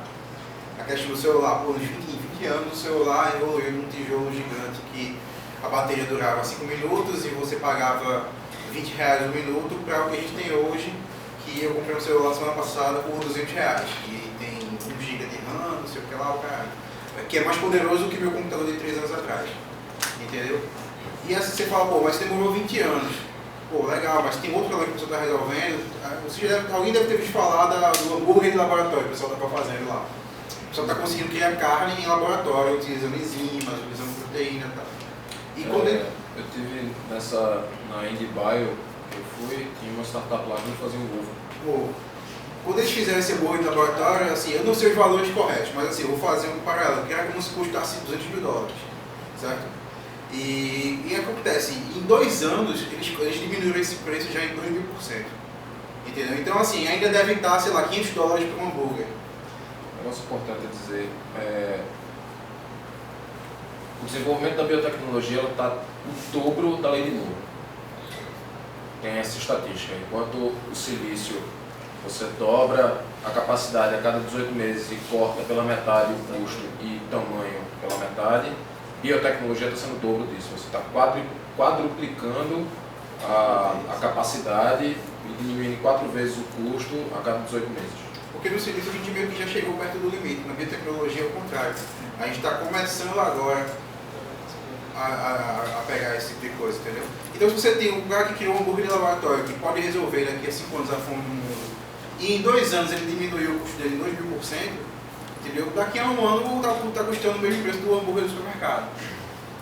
questão do celular. Pô, nos 20 anos o celular evoluiu num tijolo gigante que a bateria durava 5 minutos e você pagava R$20 um minuto para o que a gente tem hoje, que eu comprei um celular semana passada por R$200, que tem 1 GB de RAM, não sei o que lá, o cara, que é mais poderoso que meu computador de 3 anos atrás, entendeu? E assim você fala, pô, mas demorou 20 anos. Pô, legal, mas tem outro problema que você está resolvendo. Alguém deve ter visto falar do hambúrguer de laboratório que o pessoal está fazendo lá. O pessoal está conseguindo criar carne em laboratório, utilizando enzimas, utilizando proteína e tal. E quando eu tive na IndieBio, eu fui, tinha uma startup lá que ia fazer um ovo. Quando eles fizeram esse hambúrguer de laboratório, assim, eu não sei os valores corretos, mas assim, eu vou fazer um paralelo, que era como se custasse $200 mil, certo? E acontece, em 2 anos, eles diminuíram esse preço já em 2.000%. Entendeu? Então, assim, ainda deve estar, sei lá, $500 por um hambúrguer. Um negócio importante é dizer, o desenvolvimento da biotecnologia está o dobro da lei de Moore. Tem essa estatística. Enquanto o silício, você dobra a capacidade a cada 18 meses e corta pela metade o custo e tamanho pela metade, biotecnologia está sendo o dobro disso. Você está quadruplicando a capacidade e diminuindo 4 vezes o custo a cada 18 meses. Porque no silício a gente meio que já chegou perto do limite, na biotecnologia é o contrário. A gente está começando agora a pegar esse tipo de coisa, entendeu? Então se você tem um cara que criou um hambúrguer de laboratório que pode resolver daqui a 5 anos a fome do mundo, e em 2 anos ele diminuiu o custo dele em 2.000%, entendeu? Daqui a 1 ano está custando o mesmo preço do hambúrguer do supermercado,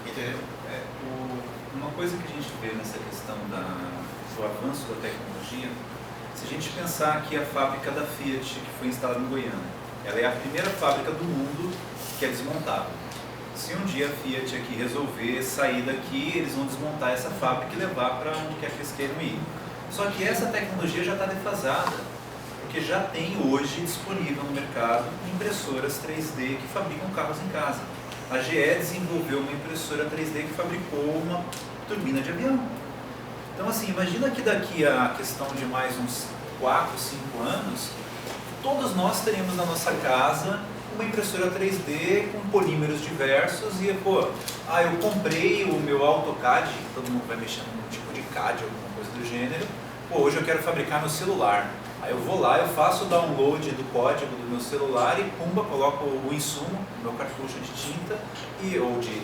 entendeu? Uma coisa que a gente vê nessa questão do avanço da tecnologia, se a gente pensar que a fábrica da Fiat, que foi instalada em Goiânia, ela é a primeira fábrica do mundo que é desmontável. Se um dia a Fiat aqui resolver sair daqui, eles vão desmontar essa fábrica e levar para onde quer que eles queiram ir. Só que essa tecnologia já está defasada, porque já tem hoje disponível no mercado impressoras 3D que fabricam carros em casa. A GE desenvolveu uma impressora 3D que fabricou uma turbina de avião. Então, assim, imagina que daqui a questão de mais uns 4, 5 anos, todos nós teremos na nossa casa uma impressora 3D com polímeros diversos e, eu comprei o meu AutoCAD, todo mundo vai mexer num tipo de CAD, alguma coisa do gênero, hoje eu quero fabricar meu celular. Aí eu vou lá, eu faço o download do código do meu celular e pumba, coloco o insumo, o meu cartucho de tinta, ou de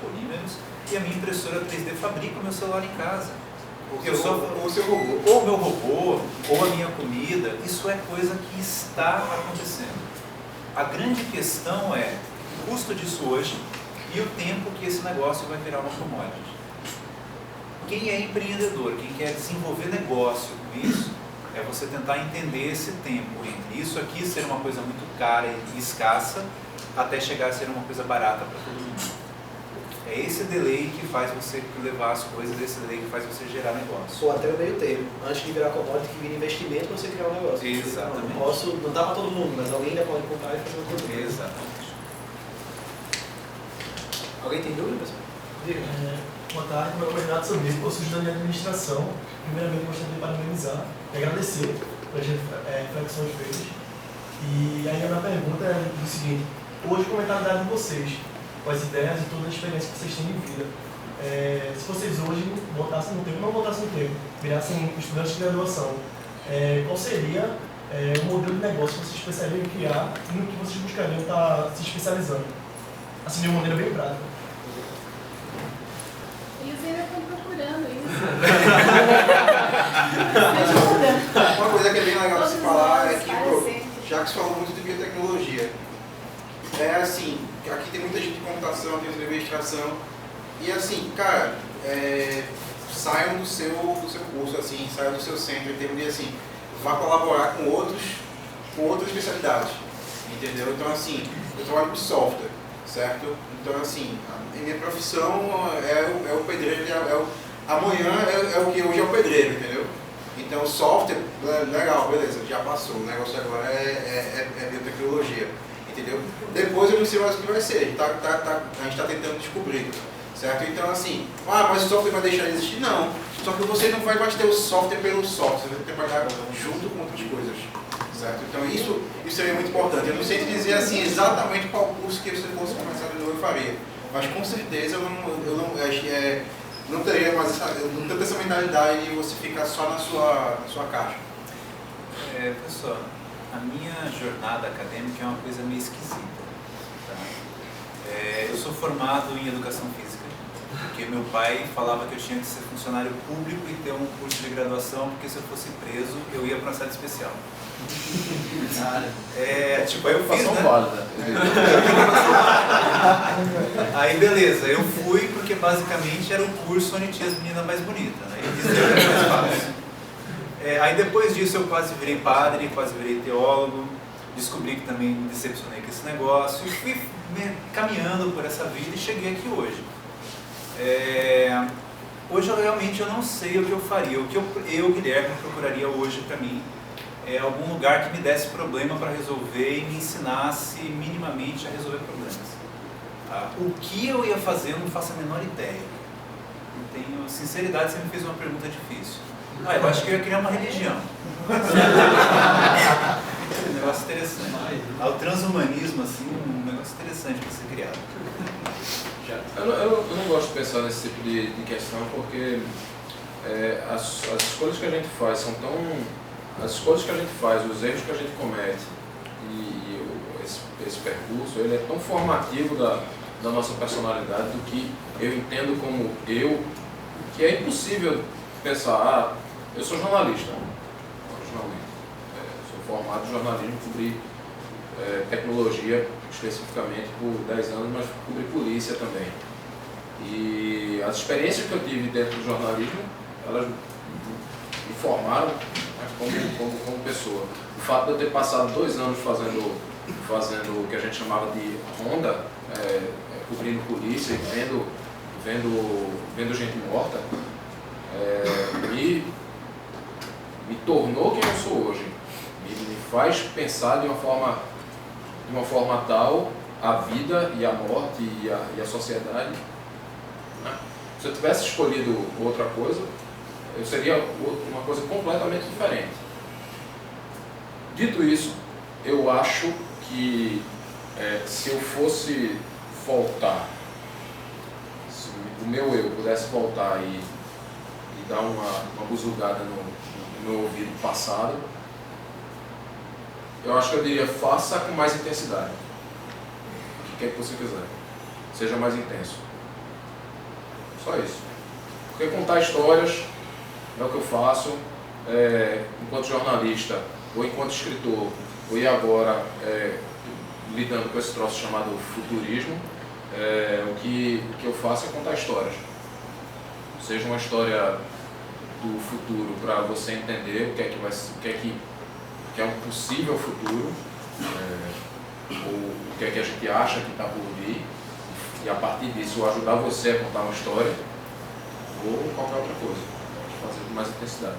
polímeros, e a minha impressora 3D fabrica o meu celular em casa. Ou o seu robô. Ou o meu robô, ou a minha comida, isso é coisa que está acontecendo. A grande questão é o custo disso hoje e o tempo que esse negócio vai virar uma commodity. Quem é empreendedor, quem quer desenvolver negócio com isso, é você tentar entender esse tempo entre isso aqui ser uma coisa muito cara e escassa, até chegar a ser uma coisa barata para todo mundo. É esse delay que faz você levar as coisas, esse delay que faz você gerar negócio. Ou até o meio termo, antes de virar commodity, que vira investimento para você criar um negócio. Exatamente. Não dá para todo mundo, mas alguém ainda pode comprar e fazer uma coisa. Exatamente. Alguém tem dúvida, pessoal? Boa tarde, meu nome é Renato Samir, eu sou estudante de administração. Primeiramente, gostaria de parabenizar e agradecer pelas reflexões feitas. E aí a minha pergunta é o seguinte: hoje, como é a realidade de vocês, com as ideias e toda a experiência que vocês têm em vida, se vocês hoje voltassem no tempo, não voltassem no tempo, virassem estudantes de graduação, qual seria o modelo de negócio que vocês pensariam em criar e no que vocês buscariam estar se especializando? Assim, de uma maneira bem prática. Eles ainda estão procurando isso. Uma coisa que é bem legal de se falar é que, Parecendo. já que se falou muito de biotecnologia, é assim, aqui tem muita gente de computação, tem de administração, e assim, cara, saiam do seu curso, assim, saiam do seu centro, em termos de assim, vá colaborar com outras especialidades, entendeu? Então assim, eu trabalho com software, certo? Então assim, a minha profissão é o pedreiro, amanhã é o que hoje é o pedreiro, entendeu? Então software, legal, beleza, já passou, o negócio agora é biotecnologia. Entendeu? Depois eu não sei mais o que vai ser, a gente está tentando descobrir, certo? Então assim, mas o software vai deixar de existir? Não, só que você não vai mais ter o software pelo software, você vai ter que trabalhar junto com outras coisas, certo? Então isso é muito importante. Eu não sei te dizer assim exatamente qual curso que você fosse começar de novo eu faria, mas com certeza eu não teria mais não tenho essa mentalidade de você ficar só na sua caixa. Pessoal, a minha jornada acadêmica é uma coisa meio esquisita. Tá? Eu sou formado em educação física, porque meu pai falava que eu tinha que ser funcionário público e ter um curso de graduação, porque se eu fosse preso, eu ia para uma sala especial. Aí eu fiz, né? válida. Aí beleza, eu fui porque basicamente era o curso onde tinha as meninas mais bonitas, né? E dizer que era mais fácil. Aí depois disso eu quase virei padre, quase virei teólogo, descobri que também me decepcionei com esse negócio e fui caminhando por essa vida e cheguei aqui hoje. Hoje realmente eu não sei o que eu faria. O que eu Guilherme, procuraria hoje para mim é algum lugar que me desse problema para resolver e me ensinasse minimamente a resolver problemas. O que eu ia fazer eu não faço a menor ideia. Não tenho sinceridade, você me fez uma pergunta difícil. Eu acho que eu ia criar uma religião. Um negócio interessante. O transhumanismo, assim, um negócio interessante para ser criado. Eu não gosto de pensar nesse tipo de questão porque as escolhas que a gente faz são tão... As escolhas que a gente faz, os erros que a gente comete e esse percurso, ele é tão formativo da nossa personalidade, do que eu entendo como eu, que é impossível pensar, eu sou jornalista, sou formado em jornalismo, cobri tecnologia especificamente por 10 anos, mas cobri polícia também. E as experiências que eu tive dentro do jornalismo, elas me formaram, né, como pessoa. O fato de eu ter passado 2 anos fazendo o que a gente chamava de ronda, cobrindo polícia e vendo gente morta, me tornou quem eu sou hoje. Me faz pensar de uma forma tal a vida e a morte e a sociedade. Né? Se eu tivesse escolhido outra coisa, eu seria uma coisa completamente diferente. Dito isso, eu acho que se eu fosse voltar, se o meu eu pudesse voltar e dar uma buzugada no meu ouvido passado, eu acho que eu diria, faça com mais intensidade. O que é que você quiser. Seja mais intenso. Só isso. Porque contar histórias é o que eu faço enquanto jornalista, ou enquanto escritor, ou agora lidando com esse troço chamado futurismo. O que eu faço é contar histórias. Seja uma história do futuro para você entender o que é um possível futuro, ou o que é que a gente acha que está por vir, e a partir disso ajudar você a contar uma história, ou qualquer outra coisa, fazer com mais intensidade.